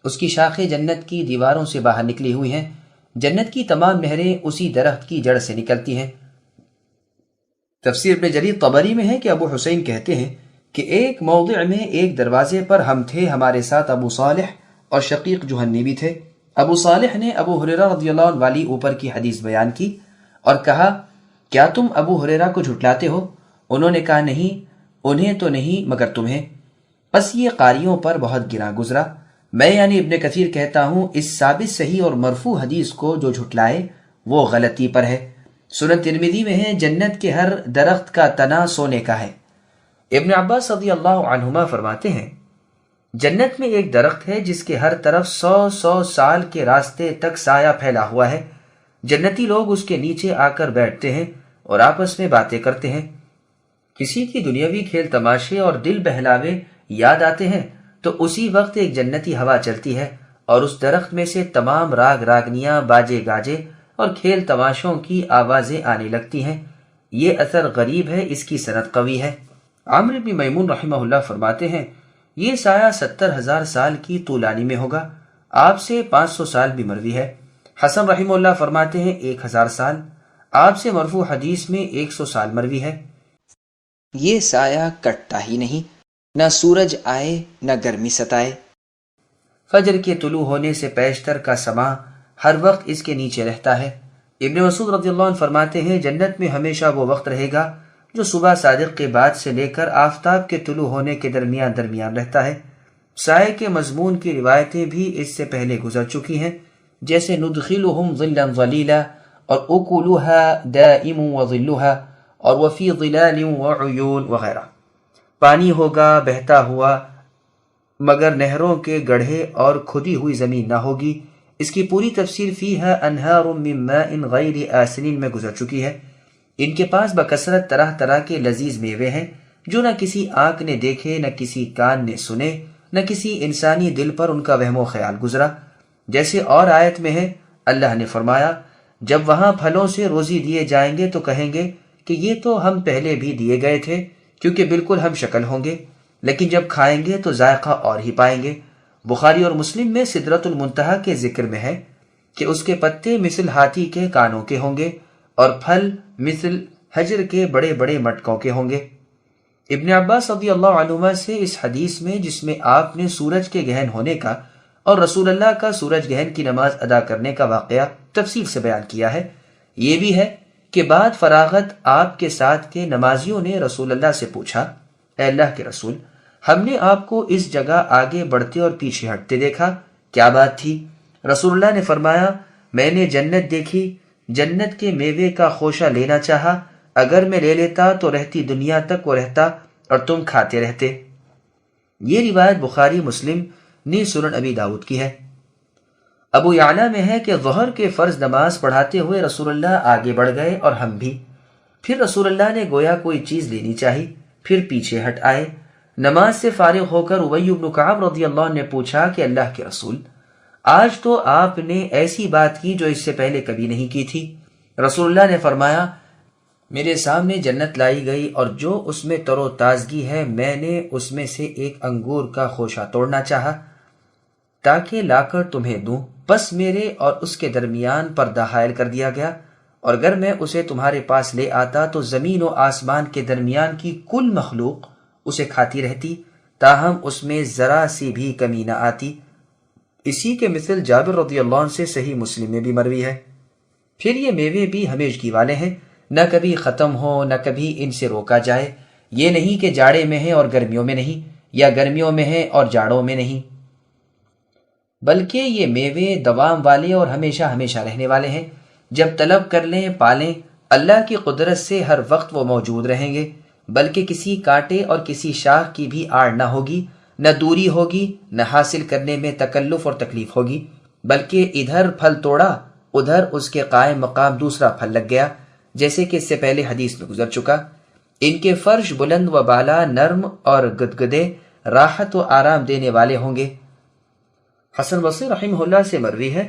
اس کی شاخیں جنت کی دیواروں سے باہر نکلی ہوئی ہیں۔ جنت کی تمام نہریں اسی درخت کی جڑ سے نکلتی ہیں۔ تفسیر ابن جریر طبری میں ہے کہ ابو حسین کہتے ہیں کہ ایک موضع میں ایک دروازے پر ہم تھے، ہمارے ساتھ ابو صالح اور شقیق جوہنی بھی تھے۔ ابو صالح نے ابو ہریرہ رضی اللہ عنہ والی اوپر کی حدیث بیان کی اور کہا، کیا تم ابو ہریرہ کو جھٹلاتے ہو؟ انہوں نے کہا، نہیں، انہیں تو نہیں مگر تمہیں۔ بس یہ قاریوں پر بہت گرا گزرا۔ میں یعنی ابن کثیر کہتا ہوں اس ثابت صحیح اور مرفوع حدیث کو جو جھٹلائے وہ غلطی پر ہے۔ سنن ترمذی میں ہے، جنت کے ہر درخت کا تنا سونے کا ہے۔ ابن عباس رضی اللہ عنہما فرماتے ہیں، جنت میں ایک درخت ہے جس کے ہر طرف 100 سال کے راستے تک سایہ پھیلا ہوا ہے۔ جنتی لوگ اس کے نیچے آ کر بیٹھتے ہیں اور آپس میں باتیں کرتے ہیں۔ کسی کی دنیاوی کھیل تماشے اور دل بہلاوے یاد آتے ہیں تو اسی وقت ایک جنتی ہوا چلتی ہے اور اس درخت میں سے تمام راگ راگنیاں، باجے گاجے اور کھیل تماشوں کی آوازیں آنے لگتی ہیں۔ یہ اثر غریب ہے، اس کی سند قوی ہے۔ عمرو بن میمون رحمہ اللہ فرماتے ہیں، یہ سایہ 70,000 سال کی طولانی میں ہوگا۔ آپ سے 500 سال بھی مروی ہے۔ حسن رحمہ اللہ فرماتے ہیں 1000 سال۔ آپ سے مرفوع حدیث میں 100 سال مروی ہے۔ یہ سایہ کٹتا ہی نہیں، نہ سورج آئے نہ گرمی ستائے۔ فجر کے طلوع ہونے سے پیشتر کا سما ہر وقت اس کے نیچے رہتا ہے۔ ابن مسعود رضی اللہ عنہ فرماتے ہیں، جنت میں ہمیشہ وہ وقت رہے گا جو صبح صادق کے بعد سے لے کر آفتاب کے طلوع ہونے کے درمیان رہتا ہے۔ سائے کے مضمون کی روایتیں بھی اس سے پہلے گزر چکی ہیں، جیسے ندخلہم ظلا ظلیلا اور اکلها دائم وظلها اور وفی ظلال وعیون وغیرہ۔ پانی ہوگا بہتا ہوا مگر نہروں کے گڑھے اور کھدی ہوئی زمین نہ ہوگی۔ اس کی پوری تفسیر فیہا انہار من ماء غیر آسن میں گزر چکی ہے۔ ان کے پاس بکثرت طرح طرح کے لذیذ میوے ہیں جو نہ کسی آنکھ نے دیکھے، نہ کسی کان نے سنے، نہ کسی انسانی دل پر ان کا وہم و خیال گزرا۔ جیسے اور آیت میں ہے، اللہ نے فرمایا جب وہاں پھلوں سے روزی دیے جائیں گے تو کہیں گے کہ یہ تو ہم پہلے بھی دیے گئے تھے کیونکہ بالکل ہم شکل ہوں گے، لیکن جب کھائیں گے تو ذائقہ اور ہی پائیں گے۔ بخاری اور مسلم میں سدرۃ المنتہا کے ذکر میں ہے کہ اس کے پتے مثل ہاتھی کے کانوں کے ہوں گے اور پھل مثل حجر کے بڑے بڑے مٹکوں کے ہوں گے۔ ابن عباس رضی اللہ عنہما سے اس حدیث میں جس میں آپ نے سورج کے گہن ہونے کا اور رسول اللہ کا سورج گہن کی نماز ادا کرنے کا واقعہ تفصیل سے بیان کیا ہے، یہ بھی ہے کہ بعد فراغت آپ کے ساتھ کے نمازیوں نے رسول اللہ سے پوچھا، اے اللہ کے رسول، ہم نے آپ کو اس جگہ آگے بڑھتے اور پیچھے ہٹتے دیکھا، کیا بات تھی؟ رسول اللہ نے فرمایا، میں نے جنت دیکھی، جنت کے میوے کا خوشہ لینا چاہا، اگر میں لے لیتا تو رہتی دنیا تک وہ رہتا اور تم کھاتے رہتے۔ یہ روایت بخاری مسلم نے سنن ابی داؤد کی ہے۔ ابو یعلا میں ہے کہ ظہر کے فرض نماز پڑھاتے ہوئے رسول اللہ آگے بڑھ گئے اور ہم بھی، پھر رسول اللہ نے گویا کوئی چیز لینی چاہی، پھر پیچھے ہٹ آئے۔ نماز سے فارغ ہو کر ابی بن کعب رضی اللہ عنہ نے پوچھا کہ اللہ کے رسول، آج تو آپ نے ایسی بات کی جو اس سے پہلے کبھی نہیں کی تھی۔ رسول اللہ نے فرمایا، میرے سامنے جنت لائی گئی اور جو اس میں تر و تازگی ہے، میں نے اس میں سے ایک انگور کا خوشہ توڑنا چاہا تاکہ لا کر تمہیں دوں، بس میرے اور اس کے درمیان پردہ حائل کر دیا گیا، اور اگر میں اسے تمہارے پاس لے آتا تو زمین و آسمان کے درمیان کی کل مخلوق اسے کھاتی رہتی، تاہم اس میں ذرا سی بھی کمی نہ آتی۔ اسی کے مثل جابر رضی اللہ عنہ سے صحیح مسلم میں بھی مروی ہے۔ پھر یہ میوے بھی ہمیشگی والے ہیں، نہ کبھی ختم ہو نہ کبھی ان سے روکا جائے، یہ نہیں کہ جاڑے میں ہیں اور گرمیوں میں نہیں، یا گرمیوں میں ہیں اور جاڑوں میں نہیں، بلکہ یہ میوے دوام والے اور ہمیشہ ہمیشہ رہنے والے ہیں۔ جب طلب کر لیں پالیں، اللہ کی قدرت سے ہر وقت وہ موجود رہیں گے، بلکہ کسی کانٹے اور کسی شاخ کی بھی آڑ نہ ہوگی، نہ دوری ہوگی، نہ حاصل کرنے میں تکلف اور تکلیف ہوگی، بلکہ ادھر پھل توڑا ادھر اس کے قائم مقام دوسرا پھل لگ گیا، جیسے کہ اس سے پہلے حدیث میں گزر چکا۔ ان کے فرش بلند و بالا، نرم اور گدگدے، راحت و آرام دینے والے ہوں گے۔ حسن بصری رحمہ اللہ سے مروی ہے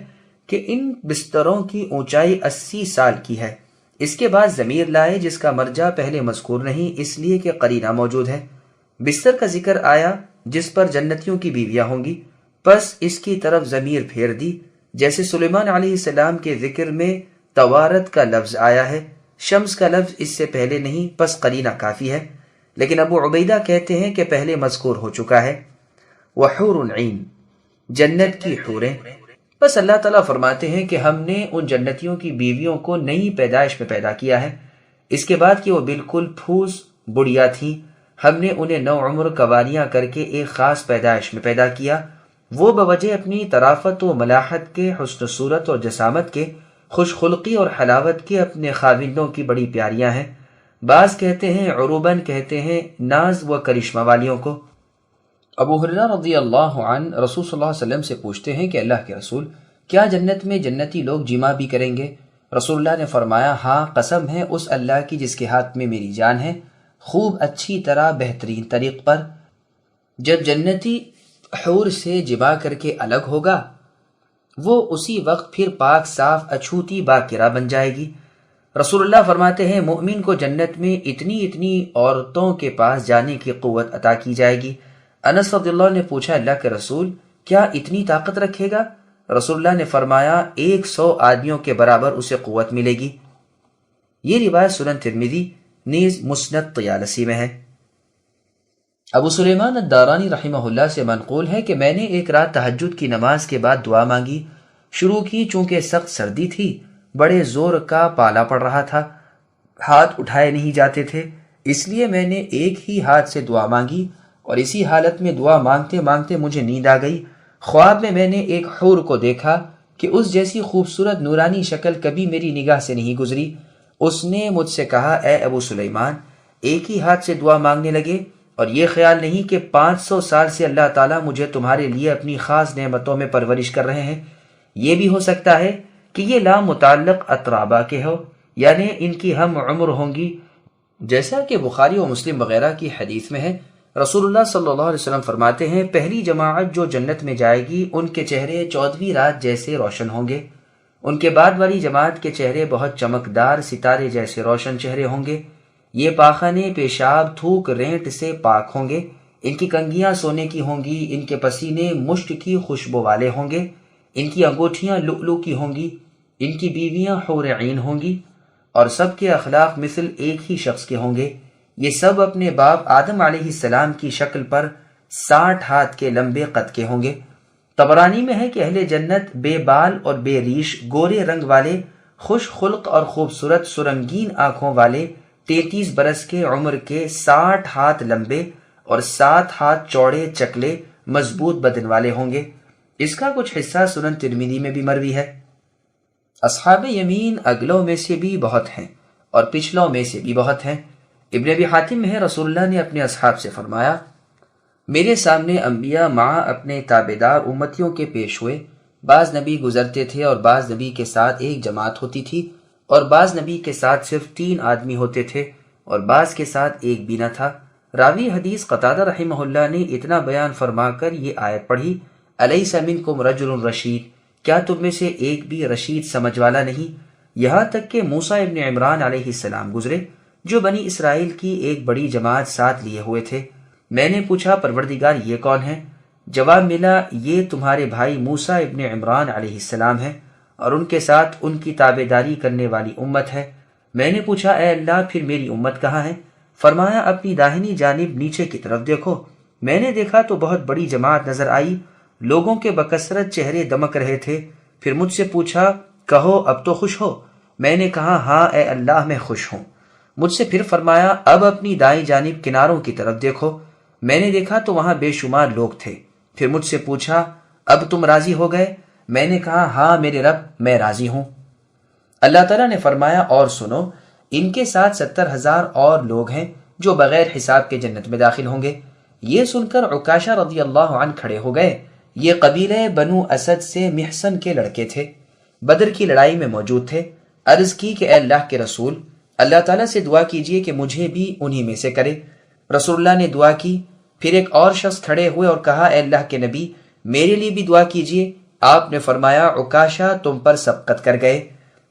کہ ان بستروں کی اونچائی 80 سال کی ہے۔ اس کے بعد ضمیر لائے جس کا مرجع پہلے مذکور نہیں، اس لیے کہ قرینہ موجود ہے۔ بستر کا ذکر آیا جس پر جنتیوں کی بیویاں ہوں گی، پس اس کی طرف ضمیر پھیر دی، جیسے سلیمان علیہ السلام کے ذکر میں توارت کا لفظ آیا ہے، شمس کا لفظ اس سے پہلے نہیں، پس قرینہ کافی ہے۔ لیکن ابو عبیدہ کہتے ہیں کہ پہلے مذکور ہو چکا ہے۔ وحور عین، جنت کی حوریں۔ بس اللہ تعالیٰ فرماتے ہیں کہ ہم نے ان جنتیوں کی بیویوں کو نئی پیدائش میں پیدا کیا ہے، اس کے بعد کہ وہ بالکل پھوس بڑھیا تھیں، ہم نے انہیں نو عمر قواریاں کر کے ایک خاص پیدائش میں پیدا کیا۔ وہ بوجہ اپنی طرافت و ملاحت کے، حسن صورت اور جسامت کے، خوش خلقی اور حلاوت کے اپنے خاوندوں کی بڑی پیاریاں ہیں۔ بعض کہتے ہیں عروبن، کہتے ہیں ناز و کرشمہ والیوں کو۔ ابو ہریرہ رضی اللہ عنہ رسول صلی اللہ علیہ وسلم سے پوچھتے ہیں کہ اللہ کے رسول، کیا جنت میں جنتی لوگ جمع بھی کریں گے؟ رسول اللہ نے فرمایا، ہاں، قسم ہے اس اللہ کی جس کے ہاتھ میں میری جان ہے، خوب اچھی طرح بہترین طریق پر۔ جب جنتی حور سے جمع کر کے الگ ہوگا، وہ اسی وقت پھر پاک صاف اچھوتی باکرہ بن جائے گی۔ رسول اللہ فرماتے ہیں مومن کو جنت میں اتنی اتنی عورتوں کے پاس جانے کی قوت عطا کی جائے گی۔ انس رضی اللہ نے پوچھا، اللہ کے رسول، کیا اتنی طاقت رکھے گا؟ رسول اللہ نے فرمایا 100 آدمیوں کے برابر اسے قوت ملے گی۔ یہ روایت سنن ترمذی نیز مسند طیالسی میں ہے۔ ابو سلیمان الدارانی رحمہ اللہ سے منقول ہے کہ میں نے ایک رات تہجد کی نماز کے بعد دعا مانگی شروع کی، چونکہ سخت سردی تھی، بڑے زور کا پالا پڑ رہا تھا، ہاتھ اٹھائے نہیں جاتے تھے، اس لیے میں نے ایک ہی ہاتھ سے دعا مانگی، اور اسی حالت میں دعا مانگتے مانگتے مجھے نیند آ گئی۔ خواب میں نے ایک حور کو دیکھا کہ اس جیسی خوبصورت نورانی شکل کبھی میری نگاہ سے نہیں گزری۔ اس نے مجھ سے کہا، اے ابو سلیمان، ایک ہی ہاتھ سے دعا مانگنے لگے، اور یہ خیال نہیں کہ 500 سال سے اللہ تعالیٰ مجھے تمہارے لیے اپنی خاص نعمتوں میں پرورش کر رہے ہیں۔ یہ بھی ہو سکتا ہے کہ یہ لام متعلق اترابا کے ہو، یعنی ان کی ہم عمر ہوں گی، جیسا کہ بخاری و مسلم وغیرہ کی حدیث میں ہے۔ رسول اللہ صلی اللہ علیہ وسلم فرماتے ہیں، پہلی جماعت جو جنت میں جائے گی ان کے چہرے 14ویں رات جیسے روشن ہوں گے، ان کے بعد والی جماعت کے چہرے بہت چمکدار ستارے جیسے روشن چہرے ہوں گے، یہ پاخانے پیشاب تھوک رینٹ سے پاک ہوں گے، ان کی کنگھیاں سونے کی ہوں گی، ان کے پسینے مشک کی خوشبو والے ہوں گے، ان کی انگوٹھیاں لؤلؤ کی ہوں گی، ان کی بیویاں حور عین ہوں گی، اور سب کے اخلاق مثل ایک ہی شخص کے ہوں گے۔ یہ سب اپنے باپ آدم علیہ السلام کی شکل پر 60 ہاتھ کے لمبے قد کے ہوں گے۔ طبرانی میں ہے کہ اہل جنت بے بال اور بے ریش، گورے رنگ والے، خوش خلق اور خوبصورت سرنگین آنکھوں والے، 33 برس کے عمر کے، 60 ہاتھ لمبے اور 7 ہاتھ چوڑے چکلے مضبوط بدن والے ہوں گے۔ اس کا کچھ حصہ سنن ترمذی میں بھی مروی ہے۔ اصحاب یمین اگلوں میں سے بھی بہت ہیں اور پچھلوں میں سے بھی بہت ہیں۔ ابن ابی حاتم میں ہے، رسول اللہ نے اپنے اصحاب سے فرمایا، میرے سامنے انبیاء مع اپنے تابعدار امتیوں کے پیش ہوئے، بعض نبی گزرتے تھے اور بعض نبی کے ساتھ ایک جماعت ہوتی تھی، اور بعض نبی کے ساتھ صرف 3 آدمی ہوتے تھے اور بعض کے ساتھ ایک بھی نہ تھا۔ راوی حدیث قتادہ رحمہ اللہ نے اتنا بیان فرما کر یہ آیت پڑھی، الیس منکم رجل رشید، کیا تم میں سے ایک بھی رشید سمجھ والا نہیں؟ یہاں تک کہ موسیٰ ابن عمران علیہ السلام گزرے، جو بنی اسرائیل کی ایک بڑی جماعت ساتھ لیے ہوئے تھے۔ میں نے پوچھا، پروردگار یہ کون ہے؟ جواب ملا، یہ تمہارے بھائی موسیٰ ابن عمران علیہ السلام ہے اور ان کے ساتھ ان کی تابعداری کرنے والی امت ہے۔ میں نے پوچھا، اے اللہ پھر میری امت کہاں ہے؟ فرمایا، اپنی داہنی جانب نیچے کی طرف دیکھو۔ میں نے دیکھا تو بہت بڑی جماعت نظر آئی، لوگوں کے بکثرت چہرے دمک رہے تھے۔ پھر مجھ سے پوچھا، کہو اب تو خوش ہو؟ میں نے کہا، ہاں اے اللہ میں خوش ہوں۔ مجھ سے پھر فرمایا، اب اپنی دائیں جانب کناروں کی طرف دیکھو۔ میں نے دیکھا تو وہاں بے شمار لوگ تھے۔ پھر مجھ سے پوچھا، اب تم راضی ہو گئے؟ میں نے کہا، ہاں میرے رب میں راضی ہوں۔ اللہ تعالیٰ نے فرمایا، اور سنو، ان کے ساتھ 70,000 اور لوگ ہیں جو بغیر حساب کے جنت میں داخل ہوں گے۔ یہ سن کر عکاشہ رضی اللہ عنہ کھڑے ہو گئے۔ یہ قبیلہ بنو اسد سے محسن کے لڑکے تھے، بدر کی لڑائی میں موجود تھے۔ عرض کی کہ اے اللہ کے رسول، اللہ تعالیٰ سے دعا کیجئے کہ مجھے بھی انہی میں سے کرے۔ رسول اللہ نے دعا کی۔ پھر ایک اور شخص کھڑے ہوئے اور کہا، اے اللہ کے نبی، میرے لیے بھی دعا کیجئے۔ آپ نے فرمایا، عکاشہ تم پر سبقت کر گئے۔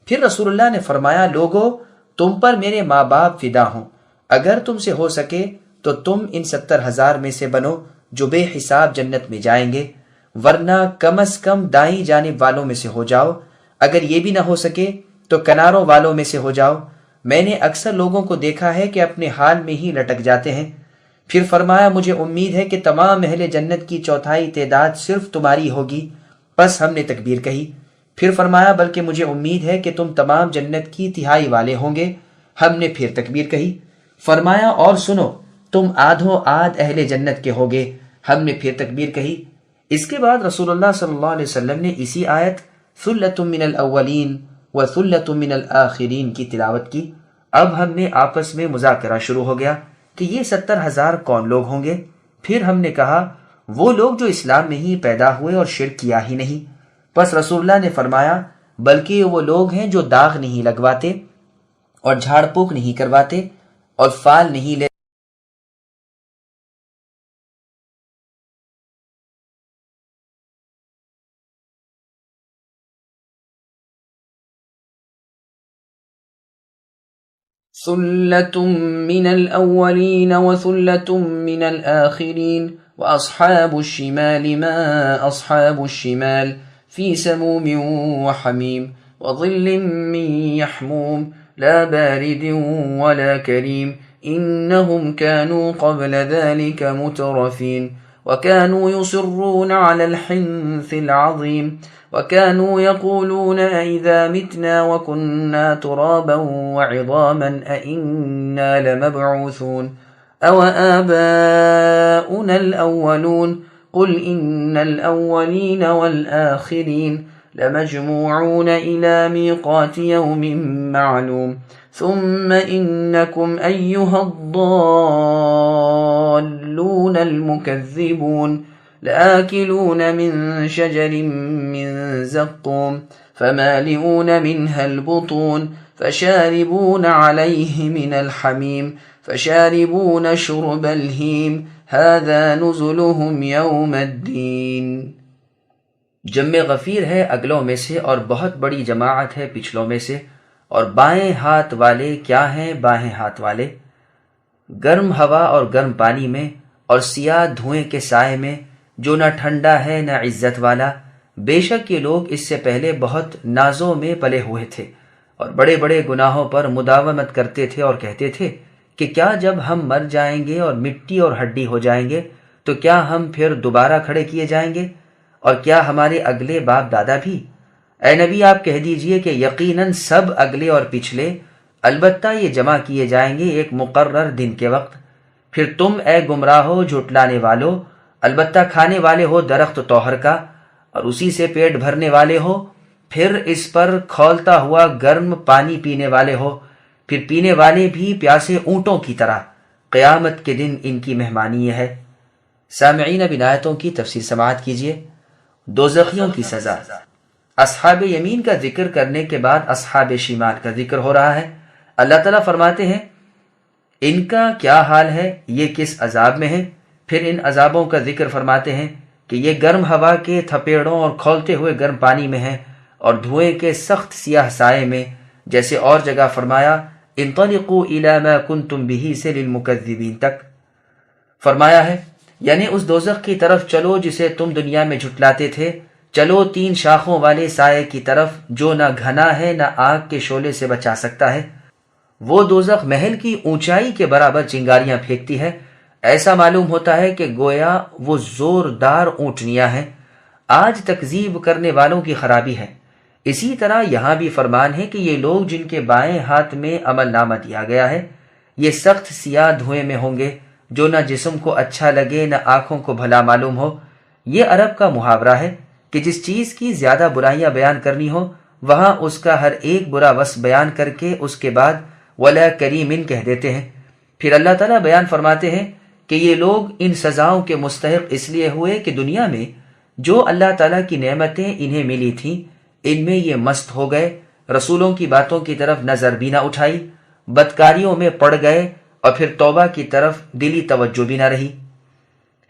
پھر رسول اللہ نے فرمایا، لوگو تم پر میرے ماں باپ فدا ہوں، اگر تم سے ہو سکے تو تم ان 70,000 میں سے بنو جو بے حساب جنت میں جائیں گے، ورنہ کم از کم دائیں جانب والوں میں سے ہو جاؤ، اگر یہ بھی نہ ہو سکے تو کناروں والوں میں سے ہو جاؤ۔ میں نے اکثر لوگوں کو دیکھا ہے کہ اپنے حال میں ہی لٹک جاتے ہیں۔ پھر فرمایا، مجھے امید ہے کہ تمام اہل جنت کی 1/4 تعداد صرف تمہاری ہوگی۔ پس ہم نے تکبیر کہی۔ پھر فرمایا، بلکہ مجھے امید ہے کہ تم تمام جنت کی 1/3 والے ہوں گے۔ ہم نے پھر تکبیر کہی۔ فرمایا، اور سنو، تم آدھوں آدھ اہل جنت کے ہوگے۔ ہم نے پھر تکبیر کہی۔ اس کے بعد رسول اللہ صلی اللہ علیہ وسلم نے اسی آیت ثلۃ من الاولین وثلۃ من الآخرین کی تلاوت کی۔ اب ہم نے آپس میں مذاکرہ شروع ہو گیا کہ یہ 70,000 کون لوگ ہوں گے؟ پھر ہم نے کہا، وہ لوگ جو اسلام میں ہی پیدا ہوئے اور شرک کیا ہی نہیں۔ پس رسول اللہ نے فرمایا، بلکہ وہ لوگ ہیں جو داغ نہیں لگواتے اور جھاڑ پھونک نہیں کرواتے اور فال نہیں لیتے۔ ثلة من الأولين وثلة من الآخرين وأصحاب الشمال ما أصحاب الشمال في سموم وحميم وظل من يحموم لا بارد ولا كريم إنهم كانوا قبل ذلك مترفين وكانوا يصرون على الحنث العظيم وكانوا يقولون أئذا متنا وكنا ترابا وعظاما أئنا لمبعوثون أو آباؤنا الأولون قل إن الأولين والآخرين لمجموعون إلى ميقات يوم معلوم ثم إنكم أيها الضالون المكذبون لآكلون من شجر من زقوم فمالئون منها البطون فشاربون عليه من الحميم فشاربون شرب الهيم هذا نزلهم يوم الدين. جمع غفیر ہے اگلوں میں سے اور بہت بڑی جماعت ہے پچھلوں میں سے. اور بائیں ہاتھ والے کیا ہیں بائیں ہاتھ والے؟ گرم ہوا اور گرم پانی میں اور سیاہ دھوئیں کے سائے میں جو نہ ٹھنڈا ہے نہ عزت والا. بے شک یہ لوگ اس سے پہلے بہت نازوں میں پلے ہوئے تھے اور بڑے بڑے گناہوں پر مداومت کرتے تھے اور کہتے تھے کہ کیا جب ہم مر جائیں گے اور مٹی اور ہڈی ہو جائیں گے تو کیا ہم پھر دوبارہ کھڑے کیے جائیں گے؟ اور کیا ہمارے اگلے باپ دادا بھی؟ اے نبی آپ کہہ دیجئے کہ یقیناً سب اگلے اور پچھلے البتہ یہ جمع کیے جائیں گے ایک مقرر دن کے وقت. پھر تم اے گمراہو جھٹلانے والو البتہ کھانے والے ہو درخت توہر کا اور اسی سے پیٹ بھرنے والے ہو، پھر اس پر کھولتا ہوا گرم پانی پینے والے ہو، پھر پینے والے بھی پیاسے اونٹوں کی طرح. قیامت کے دن ان کی مہمانی یہ ہے. سامعین اب ان آیتوں کی تفسیر سماعت کیجیے. دوزخیوں کی سزا. اصحاب یمین کا ذکر کرنے کے بعد اصحاب شمال کا ذکر ہو رہا ہے. اللہ تعالیٰ فرماتے ہیں ان کا کیا حال ہے، یہ کس عذاب میں ہے. پھر ان عذابوں کا ذکر فرماتے ہیں کہ یہ گرم ہوا کے تھپیڑوں اور کھولتے ہوئے گرم پانی میں ہے اور دھوئیں کے سخت سیاہ سائے میں، جیسے اور جگہ فرمایا انطلقوا الی ما کنتم به سے للمکذبین تک فرمایا ہے، یعنی اس دوزخ کی طرف چلو جسے تم دنیا میں جھٹلاتے تھے. چلو 3 شاخوں والے سائے کی طرف جو نہ گھنا ہے نہ آگ کے شعلے سے بچا سکتا ہے. وہ دوزخ محل کی اونچائی کے برابر چنگاریاں پھینکتی ہے. ایسا معلوم ہوتا ہے کہ گویا وہ زوردار اونٹنیاں ہیں. آج تکذیب کرنے والوں کی خرابی ہے. اسی طرح یہاں بھی فرمان ہے کہ یہ لوگ جن کے بائیں ہاتھ میں عمل نامہ دیا گیا ہے یہ سخت سیاہ دھوئیں میں ہوں گے جو نہ جسم کو اچھا لگے نہ آنکھوں کو بھلا معلوم ہو. یہ عرب کا محاورہ ہے کہ جس چیز کی زیادہ برائیاں بیان کرنی ہو وہاں اس کا ہر ایک برا وصف بیان کر کے اس کے بعد ولا کریمن کہہ دیتے ہیں. پھر اللہ تعالیٰ بیان فرماتے ہیں کہ یہ لوگ ان سزاؤں کے مستحق اس لیے ہوئے کہ دنیا میں جو اللہ تعالیٰ کی نعمتیں انہیں ملی تھیں ان میں یہ مست ہو گئے، رسولوں کی باتوں کی طرف نظر بھی نہ اٹھائی، بدکاریوں میں پڑ گئے اور پھر توبہ کی طرف دلی توجہ بھی نہ رہی.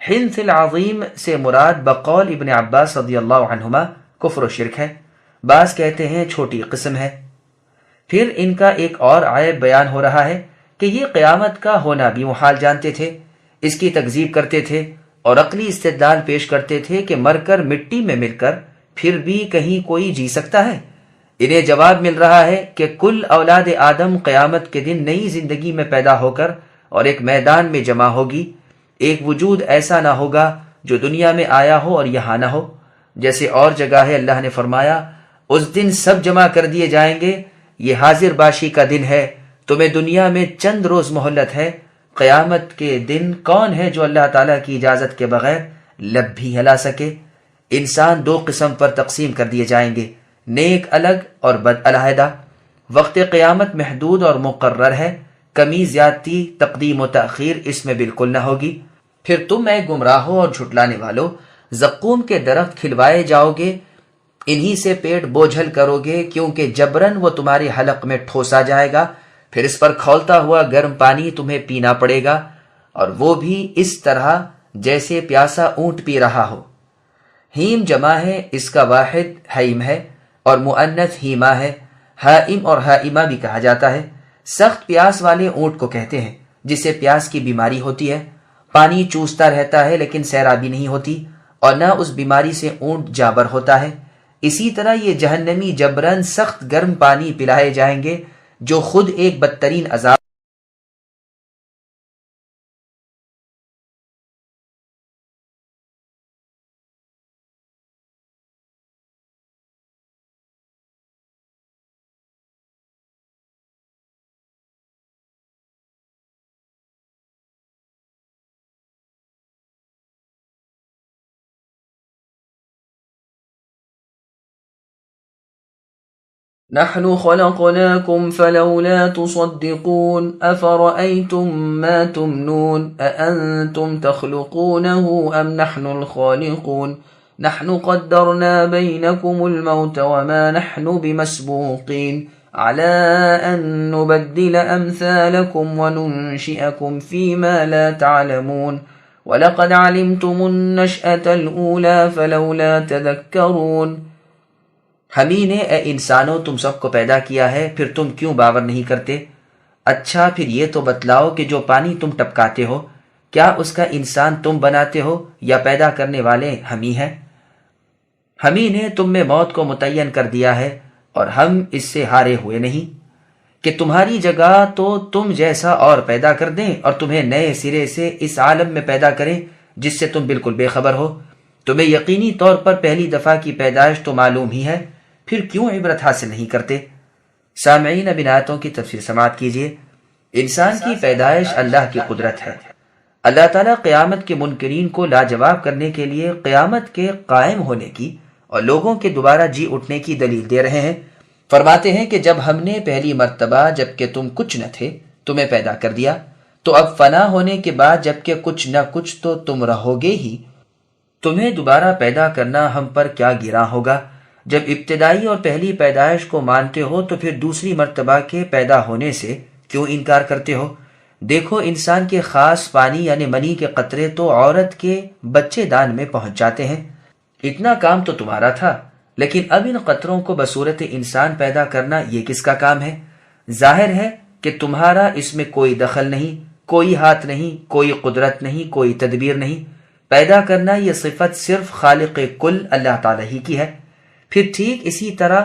حنث العظیم سے مراد بقول ابن عباس رضی اللہ عنہما کفر و شرک ہے. بعض کہتے ہیں چھوٹی قسم ہے. پھر ان کا ایک اور عیب بیان ہو رہا ہے کہ یہ قیامت کا ہونا بھی محال جانتے تھے، اس کی تکذیب کرتے تھے اور عقلی استدلال پیش کرتے تھے کہ مر کر مٹی میں مل کر پھر بھی کہیں کوئی جی سکتا ہے. انہیں جواب مل رہا ہے کہ کل اولاد آدم قیامت کے دن نئی زندگی میں پیدا ہو کر اور ایک میدان میں جمع ہوگی. ایک وجود ایسا نہ ہوگا جو دنیا میں آیا ہو اور یہاں نہ ہو. جیسے اور جگہ ہے اللہ نے فرمایا اس دن سب جمع کر دیے جائیں گے، یہ حاضر باشی کا دن ہے، تمہیں دنیا میں چند روز مہلت ہے. قیامت کے دن کون ہے جو اللہ تعالیٰ کی اجازت کے بغیر لب بھی ہلا سکے؟ انسان 2 قسم پر تقسیم کر دیے جائیں گے، نیک الگ اور بد علیحدہ. وقت قیامت محدود اور مقرر ہے، کمی زیادتی تقدیم و تاخیر اس میں بالکل نہ ہوگی. پھر تم اے گمراہو اور جھٹلانے والو زقوم کے درخت کھلوائے جاؤ گے، انہی سے پیٹ بوجھل کرو گے کیونکہ جبرن وہ تمہارے حلق میں ٹھوسا جائے گا، پھر اس پر کھولتا ہوا گرم پانی تمہیں پینا پڑے گا اور وہ بھی اس طرح جیسے پیاسا اونٹ پی رہا ہو. ہیم جمع ہے، اس کا واحد حیم ہے اور مؤنث ہیما ہے. حائم اور حائمہ بھی کہا جاتا ہے. سخت پیاس والے اونٹ کو کہتے ہیں جسے پیاس کی بیماری ہوتی ہے، پانی چوستا رہتا ہے لیکن سیرابی نہیں ہوتی اور نہ اس بیماری سے اونٹ جابر ہوتا ہے. اسی طرح یہ جہنمی جبرن سخت گرم پانی پلائے جائیں گے جو خود ایک بدترین عذاب نحن خلقناكم فلولا تصدقون أفرأيتم ما تمنون أأنتم تخلقونه أم نحن الخالقون نحن قدرنا بينكم الموت وما نحن بمسبوقين على أن نبدل أمثالكم وننشئكم فيما لا تعلمون وَلَقَدْ عَلِمْتُمُ النَّشْأَةَ الْأُولَى فَلَوْلَا تَذَكَّرُونَ ہمیں نے اے انسانوں تم سب کو پیدا کیا ہے، پھر تم کیوں باور نہیں کرتے؟ اچھا پھر یہ تو بتلاؤ کہ جو پانی تم ٹپکاتے ہو کیا اس کا انسان تم بناتے ہو یا پیدا کرنے والے ہم ہی ہیں؟ ہمیں نے تم میں موت کو متعین کر دیا ہے اور ہم اس سے ہارے ہوئے نہیں کہ تمہاری جگہ تو تم جیسا اور پیدا کر دیں اور تمہیں نئے سرے سے اس عالم میں پیدا کریں جس سے تم بالکل بے خبر ہو۔ تمہیں یقینی طور پر پہلی دفعہ کی پیدائش تو معلوم ہی ہے، پھر کیوں عبرت حاصل نہیں کرتے؟ سامعین اب ان آیتوں کی تفسیر سماعت کیجیے۔ انسان کی پیدائش اللہ کی قدرت ہے۔ اللہ تعالیٰ قیامت کے منکرین کو لاجواب کرنے کے لیے قیامت کے قائم ہونے کی اور لوگوں کے دوبارہ جی اٹھنے کی دلیل دے رہے ہیں۔ فرماتے ہیں کہ جب ہم نے پہلی مرتبہ جبکہ تم کچھ نہ تھے تمہیں پیدا کر دیا، تو اب فنا ہونے کے بعد جبکہ کچھ نہ کچھ تو تم رہو گے ہی، تمہیں دوبارہ پیدا کرنا ہم پر کیا گراں ہوگا؟ جب ابتدائی اور پہلی پیدائش کو مانتے ہو تو پھر دوسری مرتبہ کے پیدا ہونے سے کیوں انکار کرتے ہو؟ دیکھو انسان کے خاص پانی یعنی منی کے قطرے تو عورت کے بچے دان میں پہنچ جاتے ہیں۔ اتنا کام تو تمہارا تھا، لیکن اب ان قطروں کو بصورت انسان پیدا کرنا یہ کس کا کام ہے؟ ظاہر ہے کہ تمہارا اس میں کوئی دخل نہیں، کوئی ہاتھ نہیں، کوئی قدرت نہیں، کوئی تدبیر نہیں۔ پیدا کرنا یہ صفت صرف خالق کل اللہ تعالیٰ ہی کی ہے۔ پھر ٹھیک اسی طرح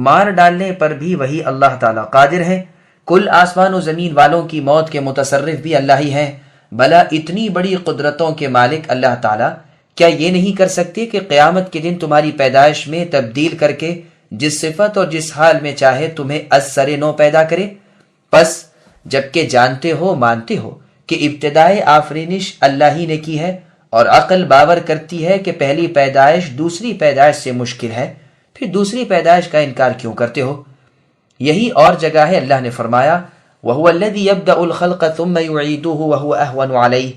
مار ڈالنے پر بھی وہی اللہ تعالیٰ قادر ہے۔ کل آسمان و زمین والوں کی موت کے متصرف بھی اللہ ہی ہیں۔ بھلا اتنی بڑی قدرتوں کے مالک اللہ تعالیٰ کیا یہ نہیں کر سکتے کہ قیامت کے دن تمہاری پیدائش میں تبدیل کر کے جس صفت اور جس حال میں چاہے تمہیں از سر نو پیدا کرے؟ پس جبکہ جانتے ہو مانتے ہو کہ ابتدائے آفرینش اللہ ہی نے کی ہے اور عقل باور کرتی ہے کہ پہلی پیدائش دوسری پیدائش سے مشکل ہے، پھر دوسری پیدائش کا انکار کیوں کرتے ہو؟ یہی اور جگہ ہے اللہ نے فرمایا وَهُوَ الَّذِي يَبْدَأُ الْخَلْقَ ثُمَّ يُعِيدُهُ وَهُوَ أَهْوَنُ عَلَيْهِ۔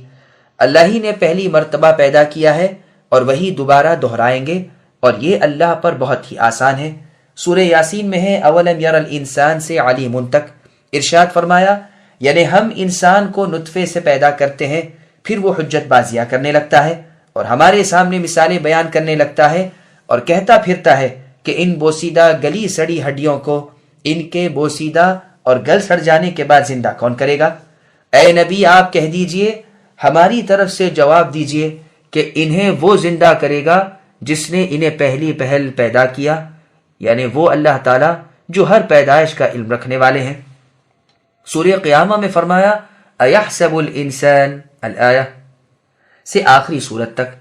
اللہ ہی نے پہلی مرتبہ پیدا کیا ہے اور وہی دوبارہ دہرائیں گے اور یہ اللہ پر بہت ہی آسان ہے۔ سورہ یاسین میں ہے اولم یر الانسان سے علیم تک ارشاد فرمایا یعنی ہم انسان کو نطفے سے پیدا کرتے ہیں، پھر وہ حجت بازیاں کرنے لگتا ہے اور ہمارے سامنے مثالیں بیان کرنے لگتا ہے اور کہتا پھرتا ہے کہ ان بوسیدہ گلی سڑی ہڈیوں کو ان کے بوسیدہ اور گل سڑ جانے کے بعد زندہ کون کرے گا؟ اے نبی آپ کہہ دیجئے، ہماری طرف سے جواب دیجئے کہ انہیں وہ زندہ کرے گا جس نے انہیں پہلی پہل پیدا کیا، یعنی وہ اللہ تعالیٰ جو ہر پیدائش کا علم رکھنے والے ہیں۔ سورہ قیامہ میں فرمایا اَيَحْسَبُ الْإِنسَانُ الآیہ سے آخری سورت تک۔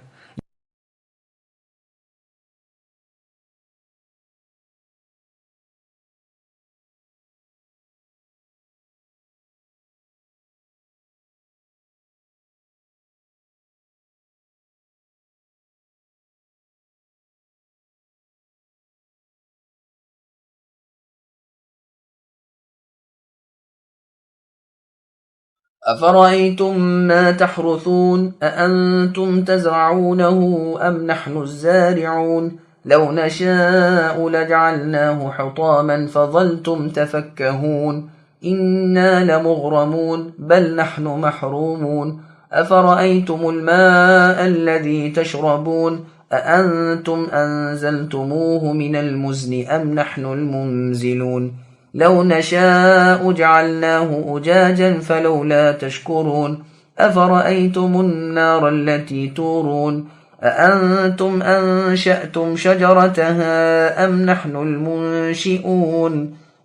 أفرأيتم ما تحرثون أأنتم تزرعونه أم نحن الزارعون لو نشاء لجعلناه حطاما فظلتم تفكهون إنا لمغرمون بل نحن محرومون أفرأيتم الماء الذي تشربون أأنتم أنزلتموه من المزن أم نحن المنزلون لو نشاء جعلناه أجاجا فلولا تشكرون أفرأيتم النار التي تورون أأنتم أنشأتم شجرتها أم نحن المنشئون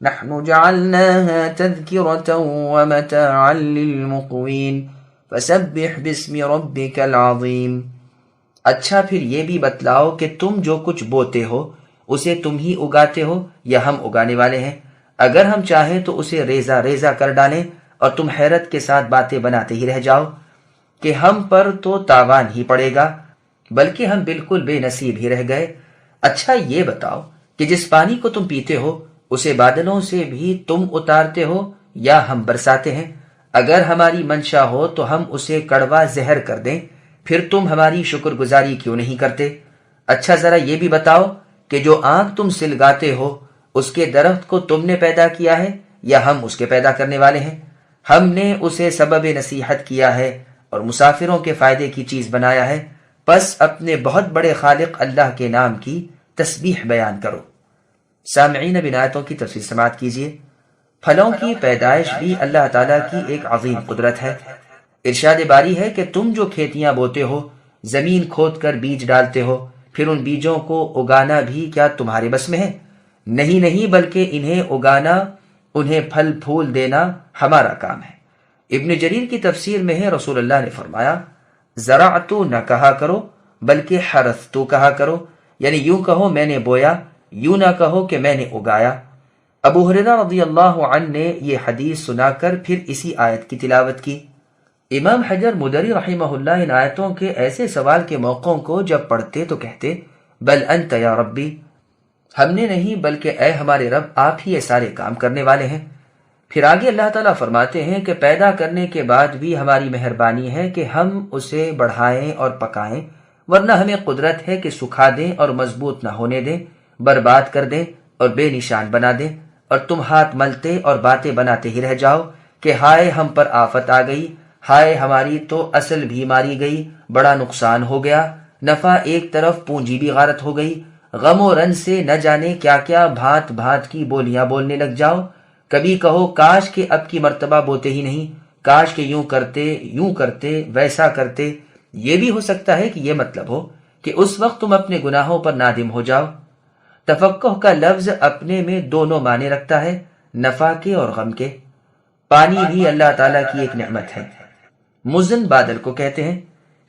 نحن جعلناها تذكرة ومتاعا للمقوين فسبح باسم ربك العظيم۔ اچھا پھر یہ بھی بتلاؤ کہ تم جو کچھ بوتے ہو اسے تم ہی اگاتے ہو یا ہم اگانے والے ہیں؟ اگر ہم چاہیں تو اسے ریزہ ریزہ کر ڈالیں اور تم حیرت کے ساتھ باتیں بناتے ہی رہ جاؤ کہ ہم پر تو تاوان ہی پڑے گا، بلکہ ہم بالکل بے نصیب ہی رہ گئے۔ اچھا یہ بتاؤ کہ جس پانی کو تم پیتے ہو اسے بادلوں سے بھی تم اتارتے ہو یا ہم برساتے ہیں؟ اگر ہماری منشا ہو تو ہم اسے کڑوا زہر کر دیں، پھر تم ہماری شکر گزاری کیوں نہیں کرتے؟ اچھا ذرا یہ بھی بتاؤ کہ جو آنکھ تم سلگاتے ہو اس کے درخت کو تم نے پیدا کیا ہے یا ہم اس کے پیدا کرنے والے ہیں؟ ہم نے اسے سبب نصیحت کیا ہے اور مسافروں کے فائدے کی چیز بنایا ہے، پس اپنے بہت بڑے خالق اللہ کے نام کی تسبیح بیان کرو۔ سامعین، اب ان آیتوں کی تفسیر سماعت کیجیے۔ پھلوں کی پیدائش بھی اللہ تعالیٰ کی ایک عظیم قدرت ہے۔ ارشاد باری ہے کہ تم جو کھیتیاں بوتے ہو، زمین کھود کر بیج ڈالتے ہو، پھر ان بیجوں کو اگانا بھی کیا تمہارے بس میں ہے؟ نہیں، بلکہ انہیں اگانا، انہیں پھل پھول دینا ہمارا کام ہے۔ ابن جریر کی تفسیر میں ہے، رسول اللہ نے فرمایا، زرعتو نہ کہا کرو بلکہ حرثتو کہا کرو، یعنی یوں کہو میں نے بویا، یوں نہ کہو کہ میں نے اگایا۔ ابو ہریرہ رضی اللہ عنہ نے یہ حدیث سنا کر پھر اسی آیت کی تلاوت کی۔ امام حجر مدری رحمہ اللہ ان آیتوں کے ایسے سوال کے موقعوں کو جب پڑھتے تو کہتے، بل انت یا ربی، ہم نے نہیں بلکہ اے ہمارے رب آپ ہی یہ سارے کام کرنے والے ہیں۔ پھر آگے اللہ تعالیٰ فرماتے ہیں کہ پیدا کرنے کے بعد بھی ہماری مہربانی ہے کہ ہم اسے بڑھائیں اور پکائیں، ورنہ ہمیں قدرت ہے کہ سکھا دیں اور مضبوط نہ ہونے دیں، برباد کر دیں اور بے نشان بنا دیں، اور تم ہاتھ ملتے اور باتیں بناتے ہی رہ جاؤ کہ ہائے ہم پر آفت آ گئی، ہائے ہماری تو اصل بھی ماری گئی، بڑا نقصان ہو گیا، نفع ایک طرف پونجی بھی غارت ہو گئی، غم و رن سے نہ جانے کیا کیا بھانت بھانت کی بولیاں بولنے لگ جاؤ۔ کبھی کہو کاش کہ اب کی مرتبہ بوتے ہی نہیں، کاش کہ یوں کرتے ویسا کرتے۔ یہ بھی ہو سکتا ہے کہ یہ مطلب ہو کہ اس وقت تم اپنے گناہوں پر نادم ہو جاؤ۔ تفقہ کا لفظ اپنے میں دونوں معنی رکھتا ہے، نفع کے اور غم کے۔ پانی بھی اللہ تعالیٰ کی ایک نعمت ہے، مزن بادل کو کہتے ہیں۔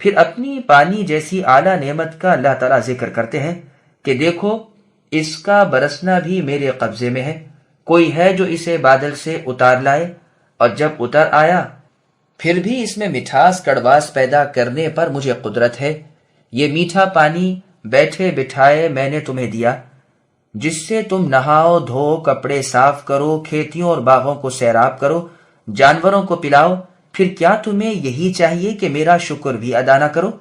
پھر اپنی پانی جیسی اعلیٰ نعمت کا اللہ تعالیٰ ذکر کرتے ہیں کہ دیکھو اس کا برسنا بھی میرے قبضے میں ہے، کوئی ہے جو اسے بادل سے اتار لائے، اور جب اتر آیا پھر بھی اس میں مٹھاس کڑواس پیدا کرنے پر مجھے قدرت ہے۔ یہ میٹھا پانی بیٹھے بٹھائے میں نے تمہیں دیا، جس سے تم نہاؤ دھو، کپڑے صاف کرو، کھیتیوں اور باغوں کو سیراب کرو، جانوروں کو پلاؤ۔ پھر کیا تمہیں یہی چاہیے کہ میرا شکر بھی ادا نہ کرو؟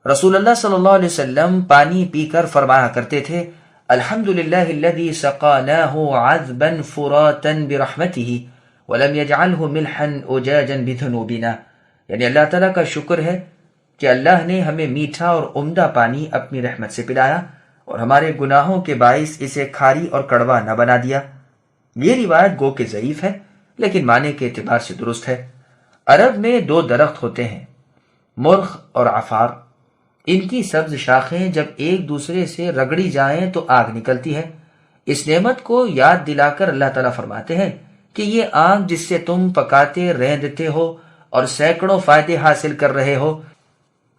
رسول اللہ صلی اللہ علیہ وسلم پانی پی کر فرمایا کرتے تھے، الحمدللہ الذی سقاناہ عذبا فراتا برحمتہ ولم یجعلہ ملحا اجاجا بذنوبنا، یعنی اللہ تعالیٰ کا شکر ہے کہ اللہ نے ہمیں میٹھا اور عمدہ پانی اپنی رحمت سے پلایا اور ہمارے گناہوں کے باعث اسے کھاری اور کڑوا نہ بنا دیا۔ یہ روایت گو کہ ضعیف ہے لیکن معنی کے اعتبار سے درست ہے۔ عرب میں دو درخت ہوتے ہیں، مرخ اور عفار۔ ان کی سبز شاخیں جب ایک دوسرے سے رگڑی جائیں تو آگ نکلتی ہے۔ اس نعمت کو یاد دلا کر اللہ تعالیٰ فرماتے ہیں کہ یہ آگ جس سے تم پکاتے رہندتے ہو اور سینکڑوں فائدے حاصل کر رہے ہو،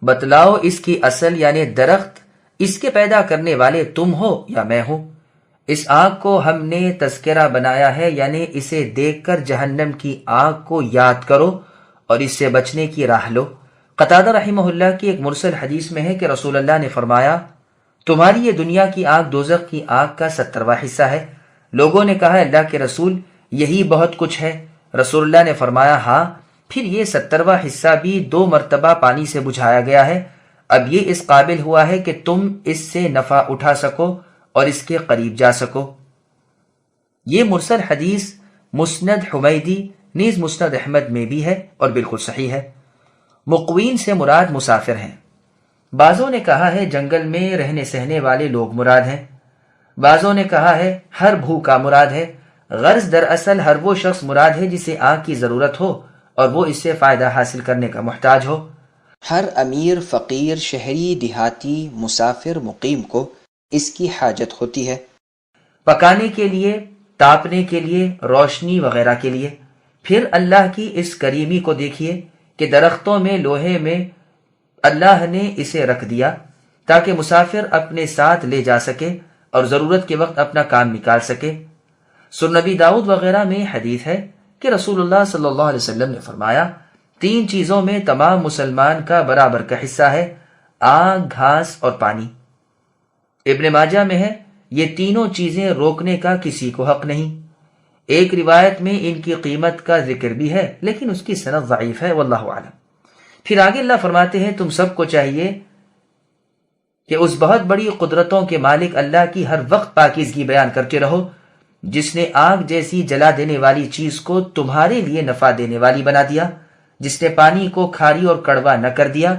بتلاؤ اس کی اصل یعنی درخت، اس کے پیدا کرنے والے تم ہو یا میں ہوں؟ اس آگ کو ہم نے تذکرہ بنایا ہے، یعنی اسے دیکھ کر جہنم کی آگ کو یاد کرو اور اس سے بچنے کی راہ لو۔ قتادہ رحمہ اللہ کی ایک مرسل حدیث میں ہے کہ رسول اللہ نے فرمایا، تمہاری یہ دنیا کی آگ دوزخ کی آگ کا 70واں حصہ ہے۔ لوگوں نے کہا اللہ کے رسول یہی بہت کچھ ہے۔ رسول اللہ نے فرمایا ہاں، پھر یہ 70واں حصہ بھی 2 مرتبہ پانی سے بجھایا گیا ہے، اب یہ اس قابل ہوا ہے کہ تم اس سے نفع اٹھا سکو اور اس کے قریب جا سکو۔ یہ مرسل حدیث مسند حمیدی نیز مسند احمد میں بھی ہے اور بالکل صحیح ہے۔ مقوین سے مراد مسافر ہیں۔ بعضوں نے کہا ہے جنگل میں رہنے سہنے والے لوگ مراد ہیں، بعضوں نے کہا ہے ہر بھوکا مراد ہے۔ غرض دراصل ہر وہ شخص مراد ہے جسے آگ کی ضرورت ہو اور وہ اس سے فائدہ حاصل کرنے کا محتاج ہو۔ ہر امیر، فقیر، شہری، دیہاتی، مسافر، مقیم کو اس کی حاجت ہوتی ہے، پکانے کے لیے، تاپنے کے لیے، روشنی وغیرہ کے لیے۔ پھر اللہ کی اس کریمی کو دیکھیے کہ درختوں میں لوہے میں اللہ نے اسے رکھ دیا تاکہ مسافر اپنے ساتھ لے جا سکے اور ضرورت کے وقت اپنا کام نکال سکے۔ سنن نبی داؤد وغیرہ میں حدیث ہے کہ رسول اللہ صلی اللہ علیہ وسلم نے فرمایا، 3 چیزوں میں تمام مسلمان کا برابر کا حصہ ہے، آگ، گھاس اور پانی۔ ابن ماجہ میں ہے یہ تینوں چیزیں روکنے کا کسی کو حق نہیں۔ ایک روایت میں ان کی قیمت کا ذکر بھی ہے لیکن اس کی سند ضعیف ہے، واللہ اعلم۔ پھر آگے اللہ فرماتے ہیں تم سب کو چاہیے کہ اس بہت بڑی قدرتوں کے مالک اللہ کی ہر وقت پاکیزگی بیان کرتے رہو، جس نے آگ جیسی جلا دینے والی چیز کو تمہارے لیے نفع دینے والی بنا دیا، جس نے پانی کو کھاری اور کڑوا نہ کر دیا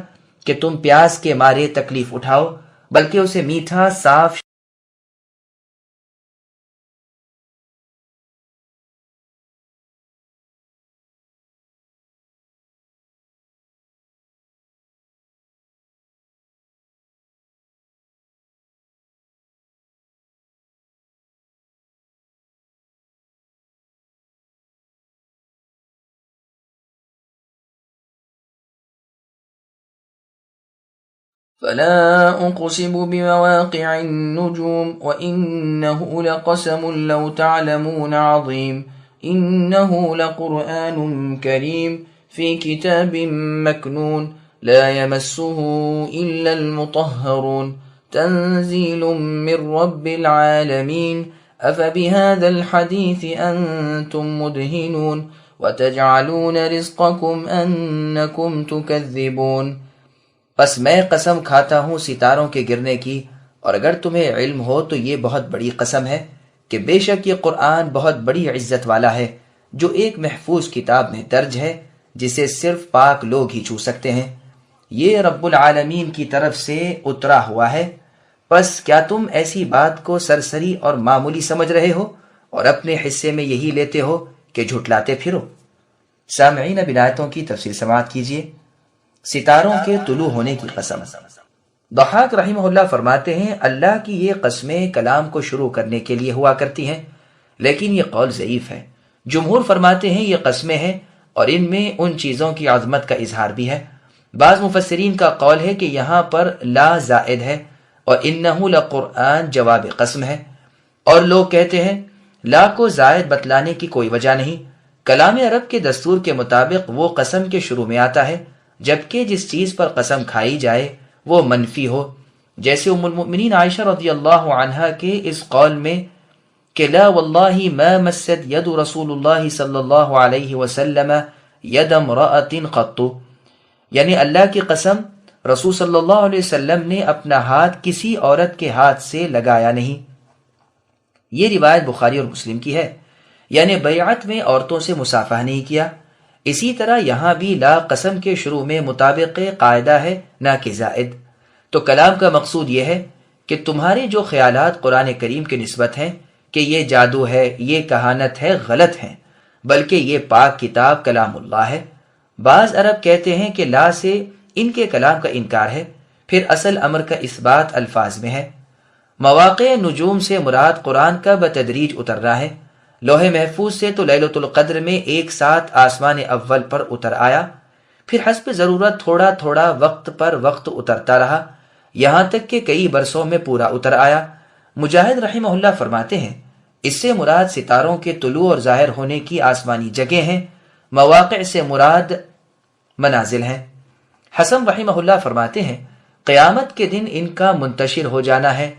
کہ تم پیاس کے مارے تکلیف اٹھاؤ، بلکہ اسے میٹھا صاف فلا أقسم بمواقع النجوم وإنه لقسم لو تعلمون عظيم إنه لقرآن كريم في كتاب مكنون لا يمسه إلا المطهرون تنزيل من رب العالمين أفبهذا الحديث أنتم مدهنون وتجعلون رزقكم أنكم تكذبون۔ پس میں قسم کھاتا ہوں ستاروں کے گرنے کی، اور اگر تمہیں علم ہو تو یہ بہت بڑی قسم ہے کہ بے شک یہ قرآن بہت بڑی عزت والا ہے، جو ایک محفوظ کتاب میں درج ہے جسے صرف پاک لوگ ہی چھو سکتے ہیں۔ یہ رب العالمین کی طرف سے اترا ہوا ہے، پس کیا تم ایسی بات کو سرسری اور معمولی سمجھ رہے ہو اور اپنے حصے میں یہی لیتے ہو کہ جھٹلاتے پھرو۔ سامعین، اب آیتوں کی تفسیر سماعت کیجیے۔ ستاروں کے طلوع ہونے کی قسم۔ ضحاک رحمہ اللہ فرماتے ہیں اللہ کی یہ قسمیں کلام کو شروع کرنے کے لیے ہوا کرتی ہیں، لیکن یہ قول ضعیف ہے۔ جمہور فرماتے ہیں یہ قسمیں ہیں اور ان میں ان چیزوں کی عظمت کا اظہار بھی ہے۔ بعض مفسرین کا قول ہے کہ یہاں پر لا زائد ہے اور انہ لقرآن جواب قسم ہے، اور لوگ کہتے ہیں لا کو زائد بتلانے کی کوئی وجہ نہیں۔ کلام عرب کے دستور کے مطابق وہ قسم کے شروع میں آتا ہے جبکہ جس چیز پر قسم کھائی جائے وہ منفی ہو، جیسے ام المؤمنین عائشہ رضی اللہ عنہا کے اس قول میں کہ لا واللہ ما مست ید رسول اللہ صلی اللہ علیہ وسلم ید امرأۃ قط، یعنی اللہ کی قسم رسول صلی اللہ علیہ وسلم نے اپنا ہاتھ کسی عورت کے ہاتھ سے لگایا نہیں۔ یہ روایت بخاری اور مسلم کی ہے، یعنی بیعت میں عورتوں سے مصافحہ نہیں کیا۔ اسی طرح یہاں بھی لا قسم کے شروع میں مطابق قاعدہ ہے نہ کہ زائد۔ تو کلام کا مقصود یہ ہے کہ تمہارے جو خیالات قرآن کریم کی نسبت ہیں کہ یہ جادو ہے، یہ کہانت ہے، غلط ہیں، بلکہ یہ پاک کتاب کلام اللہ ہے۔ بعض عرب کہتے ہیں کہ لا سے ان کے کلام کا انکار ہے، پھر اصل امر کا اثبات الفاظ میں ہے۔ مواقع نجوم سے مراد قرآن کا بتدریج اترنا ہے۔ لوح محفوظ سے تو لیلۃ القدر میں ایک ساتھ آسمان اول پر اتر آیا، پھر حسب ضرورت تھوڑا تھوڑا وقت پر وقت اترتا رہا، یہاں تک کہ کئی برسوں میں پورا اتر آیا۔ مجاہد رحمہ اللہ فرماتے ہیں اس سے مراد ستاروں کے طلوع اور ظاہر ہونے کی آسمانی جگہ ہیں، مواقع سے مراد منازل ہیں۔ حسن رحمہ اللہ فرماتے ہیں قیامت کے دن ان کا منتشر ہو جانا ہے۔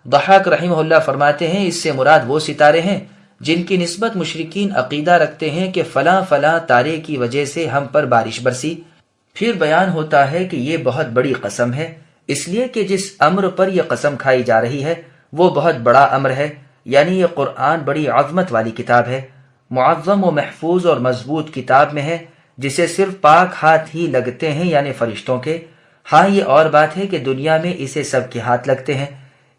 ضحاک رحمہ اللہ فرماتے ہیں اس سے مراد وہ ستارے ہیں جن کی نسبت مشرکین عقیدہ رکھتے ہیں کہ فلاں فلاں تارے کی وجہ سے ہم پر بارش برسی۔ پھر بیان ہوتا ہے کہ یہ بہت بڑی قسم ہے، اس لیے کہ جس امر پر یہ قسم کھائی جا رہی ہے وہ بہت بڑا امر ہے، یعنی یہ قرآن بڑی عظمت والی کتاب ہے، معظم و محفوظ اور مضبوط کتاب میں ہے، جسے صرف پاک ہاتھ ہی لگتے ہیں، یعنی فرشتوں کے۔ ہاں یہ اور بات ہے کہ دنیا میں اسے سب کے ہاتھ لگتے ہیں۔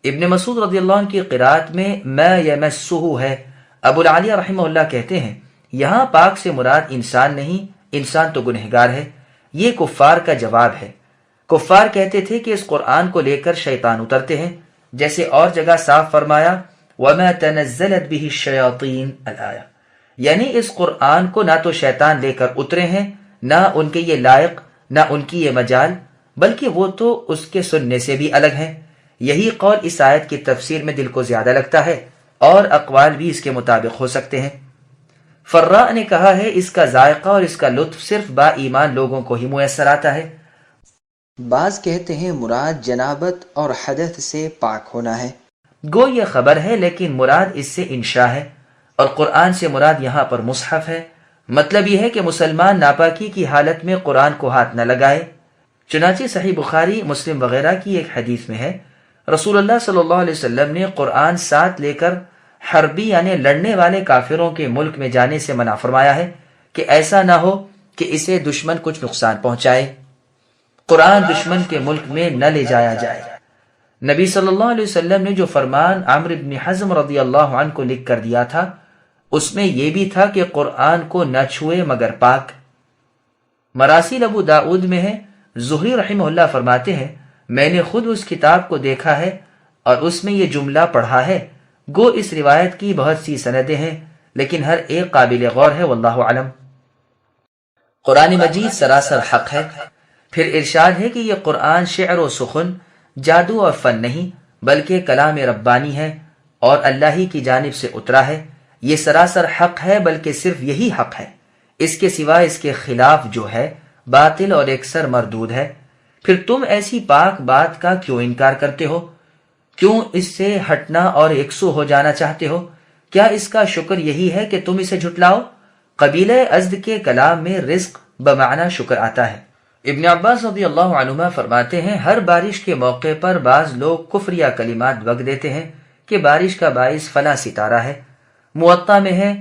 ابن مسعود رضی اللہ عنہ کی قرات میں ما یمسہ ہے۔ ابو العالیہ رحمہ اللہ کہتے ہیں یہاں پاک سے مراد انسان نہیں، انسان تو گنہگار ہے۔ یہ کفار کا جواب ہے۔ کفار کہتے تھے کہ اس قرآن کو لے کر شیطان اترتے ہیں، جیسے اور جگہ صاف فرمایا وَمَا تَنَزَّلَتْ بِهِ الشَّيَاطِينَ الآیہ، یعنی اس قرآن کو نہ تو شیطان لے کر اترے ہیں، نہ ان کے یہ لائق، نہ ان کی یہ مجال، بلکہ وہ تو اس کے سننے سے بھی الگ ہیں۔ یہی قول اس آیت کی تفسیر میں دل کو زیادہ لگتا ہے، اور اقوال بھی اس کے مطابق ہو سکتے ہیں۔ فرا نے کہا ہے اس کا ذائقہ اور اس کا لطف صرف با ایمان لوگوں کو ہی میسر آتا ہے۔ بعض کہتے ہیں مراد جنابت اور حدث سے پاک ہونا ہے۔ گو یہ خبر ہے لیکن مراد اس سے انشاء ہے، اور قرآن سے مراد یہاں پر مصحف ہے۔ مطلب یہ ہے کہ مسلمان ناپاکی کی حالت میں قرآن کو ہاتھ نہ لگائے۔ چنانچہ صحیح بخاری، مسلم وغیرہ کی ایک حدیث میں ہے، رسول اللہ صلی اللہ علیہ وسلم نے قرآن ساتھ لے کر حربی یعنی لڑنے والے کافروں کے ملک میں جانے سے منع فرمایا ہے کہ ایسا نہ ہو کہ اسے دشمن کچھ نقصان پہنچائے۔ قرآن دشمن کے ملک میں نہ لے جایا جائے۔ نبی صلی اللہ علیہ وسلم نے جو فرمان عمرو بن حزم رضی اللہ عنہ کو لکھ کر دیا تھا، اس میں یہ بھی تھا کہ قرآن کو نہ چھوئے مگر پاک۔ مراسیل ابو داؤد میں ہے، زہری رحمہ اللہ فرماتے ہیں، میں نے خود اس کتاب کو دیکھا ہے اور اس میں یہ جملہ پڑھا ہے۔ گو اس روایت کی بہت سی سندیں ہیں لیکن ہر ایک قابل غور ہے، واللہ اعلم۔ قرآن مجید سراسر حق ہے۔ پھر ارشاد ہے کہ یہ قرآن شعر و سخن، جادو اور فن نہیں بلکہ کلام ربانی ہے اور اللہ ہی کی جانب سے اترا ہے۔ یہ سراسر حق ہے، بلکہ صرف یہی حق ہے، اس کے سوا اس کے خلاف جو ہے باطل اور اکثر مردود ہے۔ پھر تم ایسی پاک بات کا کیوں انکار کرتے ہو؟ کیوں اس سے ہٹنا اور یکسو ہو جانا چاہتے ہو؟ کیا اس کا شکر یہی ہے کہ تم اسے جھٹلاؤ؟ قبیلہ ازد کے کلام میں رزق بمعنی شکر آتا ہے۔ ابن عباس رضی اللہ عنہما فرماتے ہیں، ہر بارش کے موقع پر بعض لوگ کفریہ کلمات بک دیتے ہیں کہ بارش کا باعث فلاں ستارہ ہے۔ موطا میں ہے،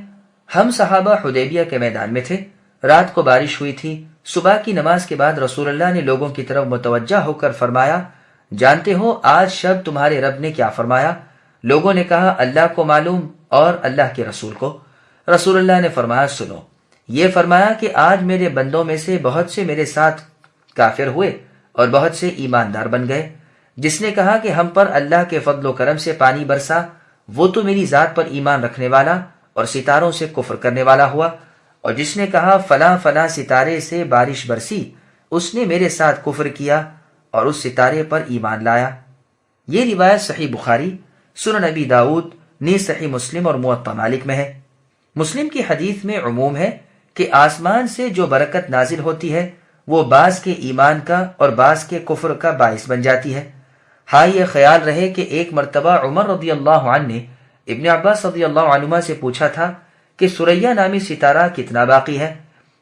ہم صحابہ حدیبیہ کے میدان میں تھے، رات کو بارش ہوئی تھی، صبح کی نماز کے بعد رسول اللہ نے لوگوں کی طرف متوجہ ہو کر فرمایا، جانتے ہو آج شب تمہارے رب نے کیا فرمایا؟ لوگوں نے کہا اللہ کو معلوم اور اللہ کے رسول کو۔ رسول اللہ نے فرمایا سنو، یہ فرمایا کہ آج میرے بندوں میں سے بہت سے میرے ساتھ کافر ہوئے اور بہت سے ایماندار بن گئے۔ جس نے کہا کہ ہم پر اللہ کے فضل و کرم سے پانی برسا، وہ تو میری ذات پر ایمان رکھنے والا اور ستاروں سے کفر کرنے والا ہوا، اور جس نے کہا فلاں فلاں ستارے سے بارش برسی، اس نے میرے ساتھ کفر کیا اور اس ستارے پر ایمان لایا۔ یہ روایت صحیح بخاری، سنن نبی داؤد، نیز صحیح مسلم اور موطا مالک میں ہے۔ مسلم کی حدیث میں عموم ہے کہ آسمان سے جو برکت نازل ہوتی ہے وہ بعض کے ایمان کا اور بعض کے کفر کا باعث بن جاتی ہے۔ ہاں یہ خیال رہے کہ ایک مرتبہ عمر رضی اللہ عنہ نے ابن عباس رضی اللہ عنہما سے پوچھا تھا کہ سریہ نامی ستارہ کتنا باقی ہے؟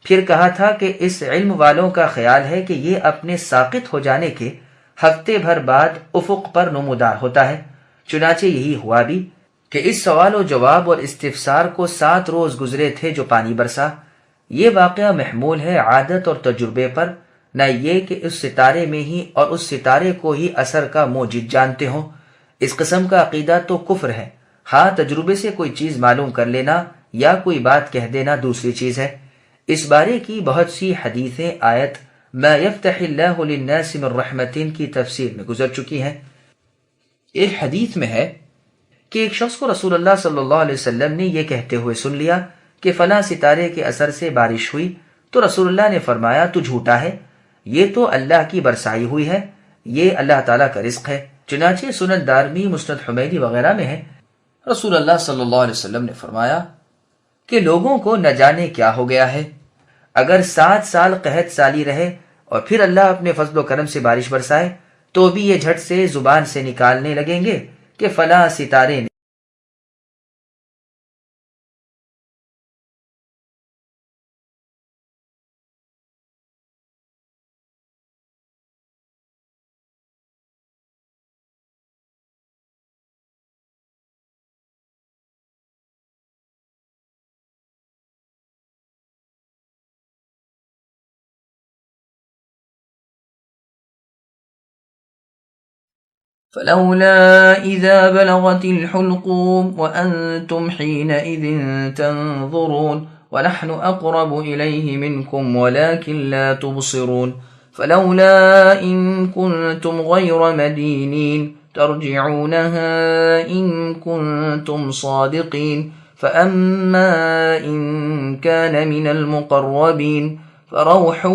پھر کہا تھا کہ اس علم والوں کا خیال ہے کہ یہ اپنے ساقط ہو جانے کے ہفتے بھر بعد افق پر نمودار ہوتا ہے۔ چنانچہ یہی ہوا بھی کہ اس سوال و جواب اور استفسار کو 7 روز گزرے تھے جو پانی برسا۔ یہ واقعہ محمول ہے عادت اور تجربے پر، نہ یہ کہ اس ستارے میں ہی اور اس ستارے کو ہی اثر کا موجد جانتے ہوں۔ اس قسم کا عقیدہ تو کفر ہے۔ ہاں تجربے سے کوئی چیز معلوم کر لینا یا کوئی بات کہہ دینا دوسری چیز ہے۔ اس بارے کی بہت سی حدیثیں آیت ما یفتح اللہ للناس من رحمت کی تفسیر میں گزر چکی ہیں۔ ایک حدیث میں ہے کہ ایک شخص کو رسول اللہ صلی اللہ علیہ وسلم نے یہ کہتے ہوئے سن لیا کہ فلاں ستارے کے اثر سے بارش ہوئی، تو رسول اللہ نے فرمایا تو جھوٹا ہے، یہ تو اللہ کی برسائی ہوئی ہے، یہ اللہ تعالیٰ کا رزق ہے۔ چنانچہ سنن دارمی، مسند حمیدی وغیرہ میں ہے، رسول اللہ صلی اللہ علیہ وسلم نے فرمایا کہ لوگوں کو نہ جانے کیا ہو گیا ہے، اگر 7 سال قحط سالی رہے اور پھر اللہ اپنے فضل و کرم سے بارش برسائے تو بھی یہ جھٹ سے زبان سے نکالنے لگیں گے کہ فلاں ستارے نے فلولا إذا بلغت الحلقوم وأنتم حينئذ تنظرون ونحن أقرب إليه منكم ولكن لا تبصرون فلولا إن كنتم غير مدينين ترجعونها إن كنتم صادقين فأما إن كان من المقربين فروح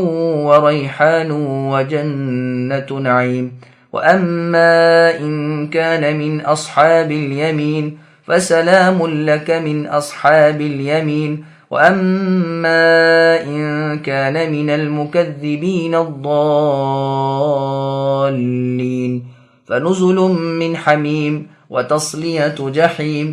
وريحان وجنة نعيم وأما إن كان من أصحاب اليمين فسلام لك من أصحاب اليمين وأما إن كان من المكذبين الضالين فنزل من حميم وتصلية جحيم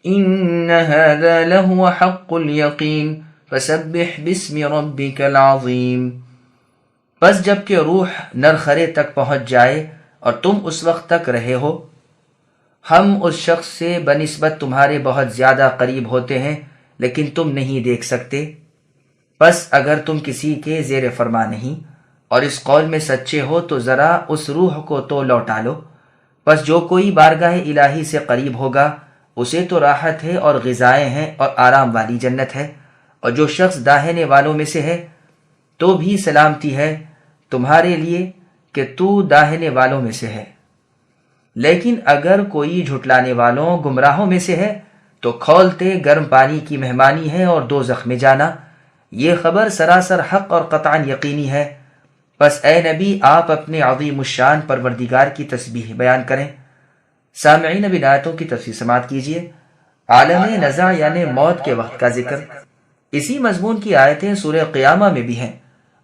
إن هذا لهو حق اليقين فسبح باسم ربك العظيم۔ پس جب کہ روح نرخرے تک پہنچ جائے اور تم اس وقت تک رہے ہو، ہم اس شخص سے بنسبت تمہارے بہت زیادہ قریب ہوتے ہیں لیکن تم نہیں دیکھ سکتے۔ پس اگر تم کسی کے زیر فرما نہیں اور اس قول میں سچے ہو تو ذرا اس روح کو تو لوٹا لو۔ پس جو کوئی بارگاہ الہی سے قریب ہوگا اسے تو راحت ہے اور غذائیں ہیں اور آرام والی جنت ہے، اور جو شخص داہنے والوں میں سے ہے تو بھی سلامتی ہے تمہارے لیے کہ تو داہنے والوں میں سے ہے۔ لیکن اگر کوئی جھٹلانے والوں گمراہوں میں سے ہے تو کھولتے گرم پانی کی مہمانی ہے اور دوزخ میں جانا۔ یہ خبر سراسر حق اور قطعاً یقینی ہے۔ پس اے نبی آپ اپنے عظیم الشان پروردگار کی تسبیح بیان کریں۔ سامعین اب ان آیتوں کی تفسیر سماعت کیجیے۔ عالم نزع یعنی موت کے وقت کا ذکر۔ اسی مضمون کی آیتیں سورہ قیامہ میں بھی ہیں۔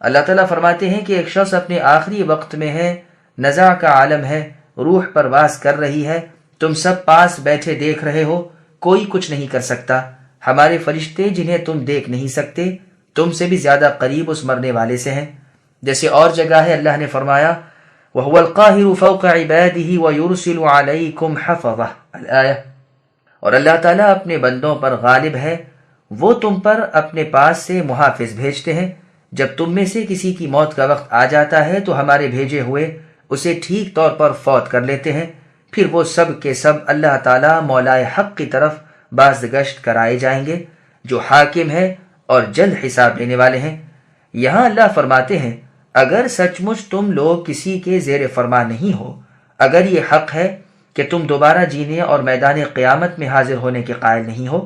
اللہ تعالیٰ فرماتے ہیں کہ ایک شخص اپنے آخری وقت میں ہے، نزع کا عالم ہے، روح پرواز کر رہی ہے، تم سب پاس بیٹھے دیکھ رہے ہو، کوئی کچھ نہیں کر سکتا۔ ہمارے فرشتے جنہیں تم دیکھ نہیں سکتے تم سے بھی زیادہ قریب اس مرنے والے سے ہیں۔ جیسے اور جگہ ہے اللہ نے فرمایا وَهُوَ الْقَاهِرُ فَوْقَ عِبَادِهِ وَيُرْسِلُ عَلَيْكُمْ حَفَظَةً الآیہ۔ اور اللہ تعالیٰ اپنے بندوں پر غالب ہے، وہ تم پر اپنے پاس سے محافظ بھیجتے ہیں۔ جب تم میں سے کسی کی موت کا وقت آ جاتا ہے تو ہمارے بھیجے ہوئے اسے ٹھیک طور پر فوت کر لیتے ہیں، پھر وہ سب کے سب اللہ تعالیٰ مولائے حق کی طرف بازگشت کرائے جائیں گے جو حاکم ہے اور جلد حساب لینے والے ہیں۔ یہاں اللہ فرماتے ہیں اگر سچ مچ تم لوگ کسی کے زیر فرما نہیں ہو، اگر یہ حق ہے کہ تم دوبارہ جینے اور میدان قیامت میں حاضر ہونے کے قائل نہیں ہو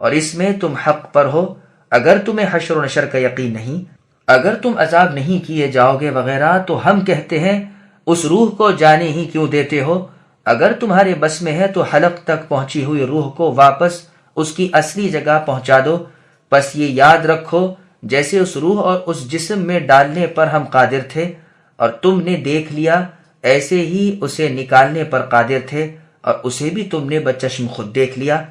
اور اس میں تم حق پر ہو، اگر تمہیں حشر و نشر کا یقین نہیں، اگر تم عذاب نہیں کیے جاؤ گے وغیرہ، تو ہم کہتے ہیں اس روح کو جانے ہی کیوں دیتے ہو؟ اگر تمہارے بس میں ہے تو حلق تک پہنچی ہوئی روح کو واپس اس کی اصلی جگہ پہنچا دو۔ بس یہ یاد رکھو جیسے اس روح اور اس جسم میں ڈالنے پر ہم قادر تھے اور تم نے دیکھ لیا، ایسے ہی اسے نکالنے پر قادر تھے اور اسے بھی تم نے بچشم خود دیکھ لیا۔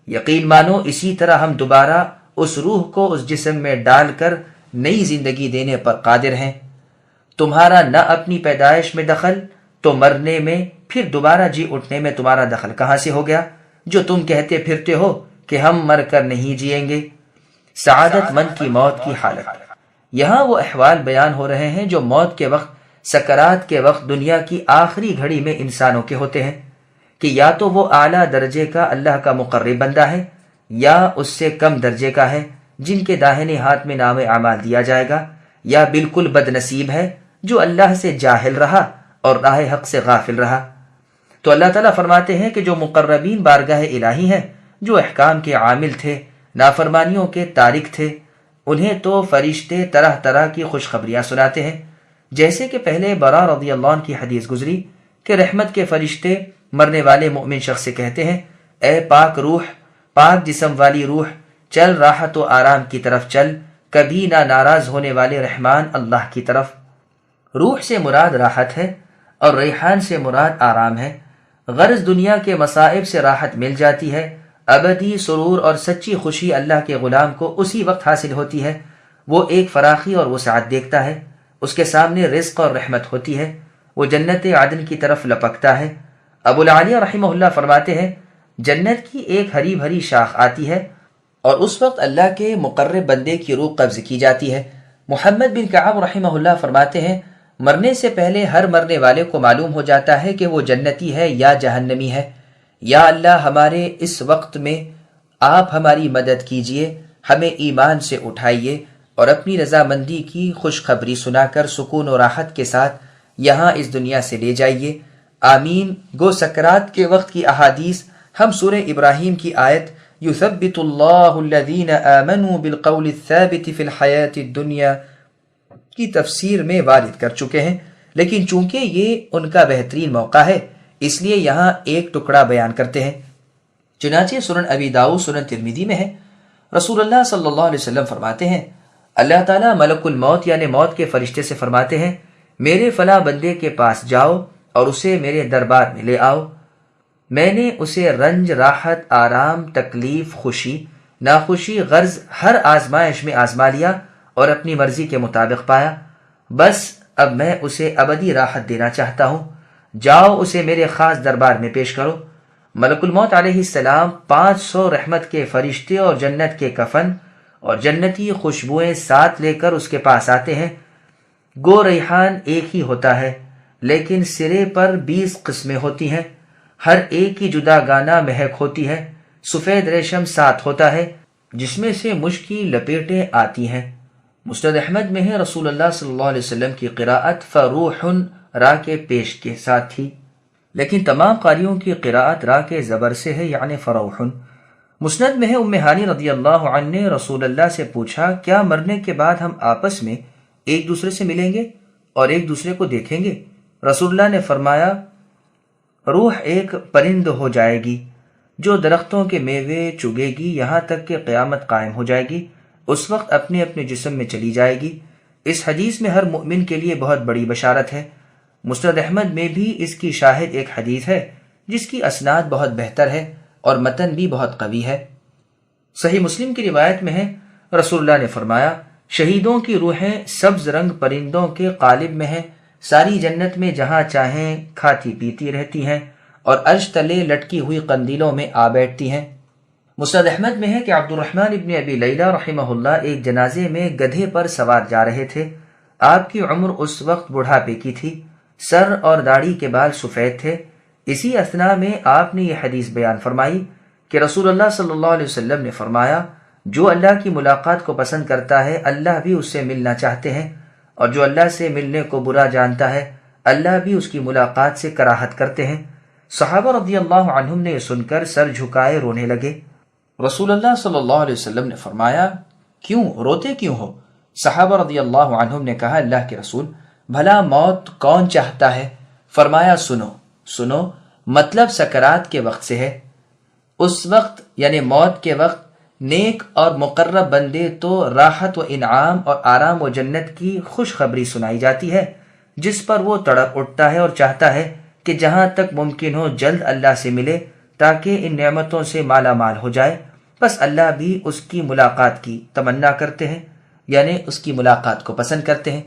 یقین مانو اسی طرح ہم دوبارہ اس روح کو اس جسم میں ڈال کر نئی زندگی دینے پر قادر ہیں۔ تمہارا نہ اپنی پیدائش میں دخل تو مرنے میں، پھر دوبارہ جی اٹھنے میں تمہارا دخل کہاں سے ہو گیا جو تم کہتے پھرتے ہو کہ ہم مر کر نہیں جئیں گے۔ سعادت مند کی موت کی حالت۔ یہاں وہ احوال بیان ہو رہے ہیں جو موت کے وقت، سکرات کے وقت دنیا کی آخری گھڑی میں انسانوں کے ہوتے ہیں، کہ یا تو وہ اعلیٰ درجے کا اللہ کا مقرب بندہ ہے یا اس سے کم درجے کا ہے جن کے داہنے ہاتھ میں نام اعمال دیا جائے گا، یا بالکل بد نصیب ہے جو اللہ سے جاہل رہا اور راہ حق سے غافل رہا۔ تو اللہ تعالیٰ فرماتے ہیں کہ جو مقربین بارگاہ الہی ہیں، جو احکام کے عامل تھے، نافرمانیوں کے تارک تھے، انہیں تو فرشتے طرح طرح کی خوشخبریاں سناتے ہیں۔ جیسے کہ پہلے برا رضی اللہ عنہ کی حدیث گزری کہ رحمت کے فرشتے مرنے والے مؤمن شخص سے کہتے ہیں اے پاک روح، پاک جسم والی روح، چل راحت و آرام کی طرف چل، کبھی نہ ناراض ہونے والے رحمان اللہ کی طرف۔ روح سے مراد راحت ہے اور ریحان سے مراد آرام ہے۔ غرض دنیا کے مصائب سے راحت مل جاتی ہے، ابدی سرور اور سچی خوشی اللہ کے غلام کو اسی وقت حاصل ہوتی ہے۔ وہ ایک فراخی اور وسعت دیکھتا ہے، اس کے سامنے رزق اور رحمت ہوتی ہے، وہ جنت عدن کی طرف لپکتا ہے۔ ابو العالیہ رحمہ اللہ فرماتے ہیں جنت کی ایک ہری بھری شاخ آتی ہے اور اس وقت اللہ کے مقرب بندے کی روح قبض کی جاتی ہے۔ محمد بن کعب رحمہ اللہ فرماتے ہیں مرنے سے پہلے ہر مرنے والے کو معلوم ہو جاتا ہے کہ وہ جنتی ہے یا جہنمی ہے۔ یا اللہ ہمارے اس وقت میں آپ ہماری مدد کیجئے، ہمیں ایمان سے اٹھائیے اور اپنی رضامندی کی خوشخبری سنا کر سکون و راحت کے ساتھ یہاں اس دنیا سے لے جائیے، آمین۔ گو سکرات کے وقت کی احادیث ہم سورہ ابراہیم کی آیت یثبت اللہ الذین آمنوا بالقول الثابت فی الحیاۃ الدنیا کی تفسیر میں وارد کر چکے ہیں، لیکن چونکہ یہ ان کا بہترین موقع ہے اس لیے یہاں ایک ٹکڑا بیان کرتے ہیں۔ چنانچہ سنن ابی داؤد، سنن ترمذی میں ہے، رسول اللہ صلی اللہ علیہ وسلم فرماتے ہیں اللہ تعالیٰ ملک الموت یعنی موت کے فرشتے سے فرماتے ہیں میرے فلاں بندے کے پاس جاؤ اور اسے میرے دربار میں لے آؤ۔ میں نے اسے رنج، راحت، آرام، تکلیف، خوشی، ناخوشی، غرض ہر آزمائش میں آزما لیا اور اپنی مرضی کے مطابق پایا۔ بس اب میں اسے ابدی راحت دینا چاہتا ہوں، جاؤ اسے میرے خاص دربار میں پیش کرو۔ ملک الموت علیہ السلام 500 رحمت کے فرشتے اور جنت کے کفن اور جنتی خوشبوئیں ساتھ لے کر اس کے پاس آتے ہیں۔ گو ریحان ایک ہی ہوتا ہے، لیکن سرے پر 20 قسمیں ہوتی ہیں، ہر ایک کی جدا گانا مہک ہوتی ہے۔ سفید ریشم ساتھ ہوتا ہے، جس میں سے مشک کی لپیٹیں آتی ہیں۔ مسند احمد میں ہے رسول اللہ صلی اللہ علیہ وسلم کی قراءت فروح را کے پیش کے ساتھ تھی، لیکن تمام قاریوں کی قراءت را کے زبر سے ہے، یعنی فروح۔ مسند میں ہے ام ہانی رضی اللہ عنہ نے رسول اللہ سے پوچھا، کیا مرنے کے بعد ہم آپس میں ایک دوسرے سے ملیں گے اور ایک دوسرے کو دیکھیں گے؟ رسول اللہ نے فرمایا، روح ایک پرند ہو جائے گی جو درختوں کے میوے چگے گی یہاں تک کہ قیامت قائم ہو جائے گی، اس وقت اپنے اپنے جسم میں چلی جائے گی۔ اس حدیث میں ہر مؤمن کے لیے بہت بڑی بشارت ہے۔ مسند احمد میں بھی اس کی شاہد ایک حدیث ہے جس کی اسناد بہت بہتر ہے اور متن بھی بہت قوی ہے۔ صحیح مسلم کی روایت میں ہے رسول اللہ نے فرمایا، شہیدوں کی روحیں سبز رنگ پرندوں کے قالب میں ہیں، ساری جنت میں جہاں چاہیں کھاتی پیتی رہتی ہیں اور عرش تلے لٹکی ہوئی قندیلوں میں آ بیٹھتی ہیں۔ مسند احمد میں ہے کہ عبد الرحمن ابن ابی لیلہ رحمہ اللہ ایک جنازے میں گدھے پر سوار جا رہے تھے۔ آپ کی عمر اس وقت بڑھاپے کی تھی، سر اور داڑھی کے بال سفید تھے۔ اسی اثنا میں آپ نے یہ حدیث بیان فرمائی کہ رسول اللہ صلی اللہ علیہ وسلم نے فرمایا، جو اللہ کی ملاقات کو پسند کرتا ہے اللہ بھی اس سے ملنا چاہتے ہیں، اور جو اللہ سے ملنے کو برا جانتا ہے اللہ بھی اس کی ملاقات سے کراہت کرتے ہیں۔ صحابہ رضی اللہ عنہم نے یہ سن کر سر جھکائے رونے لگے۔ رسول اللہ صلی اللہ علیہ وسلم نے فرمایا، کیوں روتے کیوں ہو؟ صحابہ رضی اللہ عنہم نے کہا، اللہ کے رسول، بھلا موت کون چاہتا ہے؟ فرمایا، سنو مطلب سکرات کے وقت سے ہے۔ اس وقت یعنی موت کے وقت نیک اور مقرب بندے تو راحت و انعام اور آرام و جنت کی خوشخبری سنائی جاتی ہے، جس پر وہ تڑپ اٹھتا ہے اور چاہتا ہے کہ جہاں تک ممکن ہو جلد اللہ سے ملے تاکہ ان نعمتوں سے مالا مال ہو جائے۔ بس اللہ بھی اس کی ملاقات کی تمنا کرتے ہیں، یعنی اس کی ملاقات کو پسند کرتے ہیں،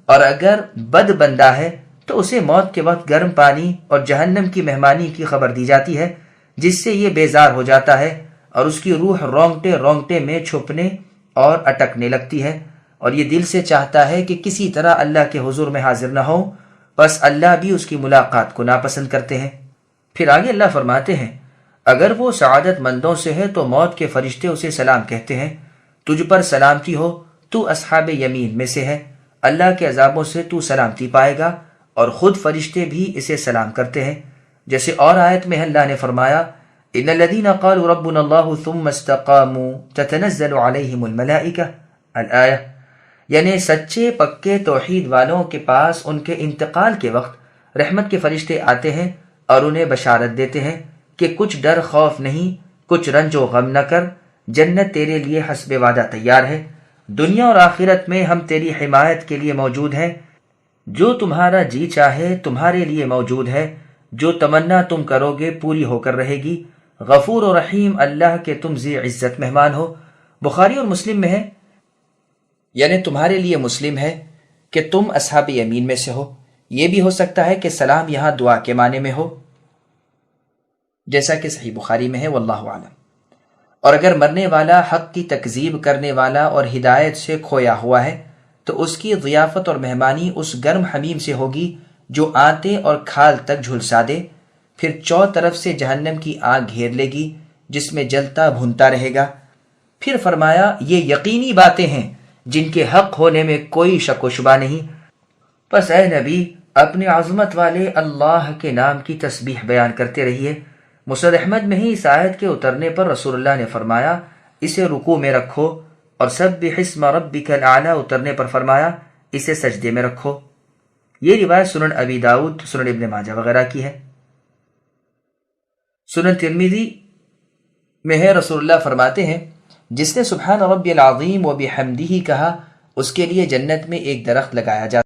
اور اگر بد بندہ ہے تو اسے موت کے وقت گرم پانی اور جہنم کی مہمانی کی خبر دی جاتی ہے، جس سے یہ بیزار ہو جاتا ہے اور اس کی روح رونگٹے میں چھپنے اور اٹکنے لگتی ہے، اور یہ دل سے چاہتا ہے کہ کسی طرح اللہ کے حضور میں حاضر نہ ہو۔ بس اللہ بھی اس کی ملاقات کو ناپسند کرتے ہیں۔ پھر آگے اللہ فرماتے ہیں، اگر وہ سعادت مندوں سے ہے تو موت کے فرشتے اسے سلام کہتے ہیں، تجھ پر سلامتی ہو، تو اصحاب یمین میں سے ہے، اللہ کے عذابوں سے تو سلامتی پائے گا، اور خود فرشتے بھی اسے سلام کرتے ہیں۔ جیسے اور آیت میں اللہ نے فرمایا، ان الذين قالوا ربنا الله ثم استقاموا تتنزل عليهم الملائکہ، الآیہ، یعنی سچے پکے توحید والوں کے پاس ان کے انتقال کے وقت رحمت کے فرشتے آتے ہیں اور انہیں بشارت دیتے ہیں کہ کچھ ڈر خوف نہیں، کچھ رنج و غم نہ کر، جنت تیرے لیے حسب وعدہ تیار ہے، دنیا اور آخرت میں ہم تیری حمایت کے لیے موجود ہیں، جو تمہارا جی چاہے تمہارے لیے موجود ہے، جو تمنا تم کرو گے پوری ہو کر رہے گی، غفور و رحیم اللہ کے تم ذی عزت مہمان ہو۔ بخاری اور مسلم میں ہے، یعنی تمہارے لیے مسلم ہے کہ تم اصحاب یمین میں سے ہو۔ یہ بھی ہو سکتا ہے کہ سلام یہاں دعا کے معنی میں ہو، جیسا کہ صحیح بخاری میں ہے، واللہ عالم۔ اور اگر مرنے والا حق کی تکذیب کرنے والا اور ہدایت سے کھویا ہوا ہے تو اس کی ضیافت اور مہمانی اس گرم حمیم سے ہوگی جو آنتے اور کھال تک جھلسا دے، پھر چو طرف سے جہنم کی آگ گھیر لے گی جس میں جلتا بھونتا رہے گا۔ پھر فرمایا، یہ یقینی باتیں ہیں جن کے حق ہونے میں کوئی شک و شبہ نہیں، پس اے نبی اپنے عظمت والے اللہ کے نام کی تسبیح بیان کرتے رہیے۔ مسند احمد میں ہی اس آیت کے اترنے پر رسول اللہ نے فرمایا، اسے رکوع میں رکھو، اور سبح اسم ربک الاعلی اترنے پر فرمایا، اسے سجدے میں رکھو۔ یہ روایت سنن ابی داؤد، سنن ابن ماجہ وغیرہ کی ہے۔ سنن ترمذی میں ہے، رسول اللہ فرماتے ہیں، جس نے سبحان ربی العظیم و بحمدہ کہا اس کے لیے جنت میں ایک درخت لگایا جاتا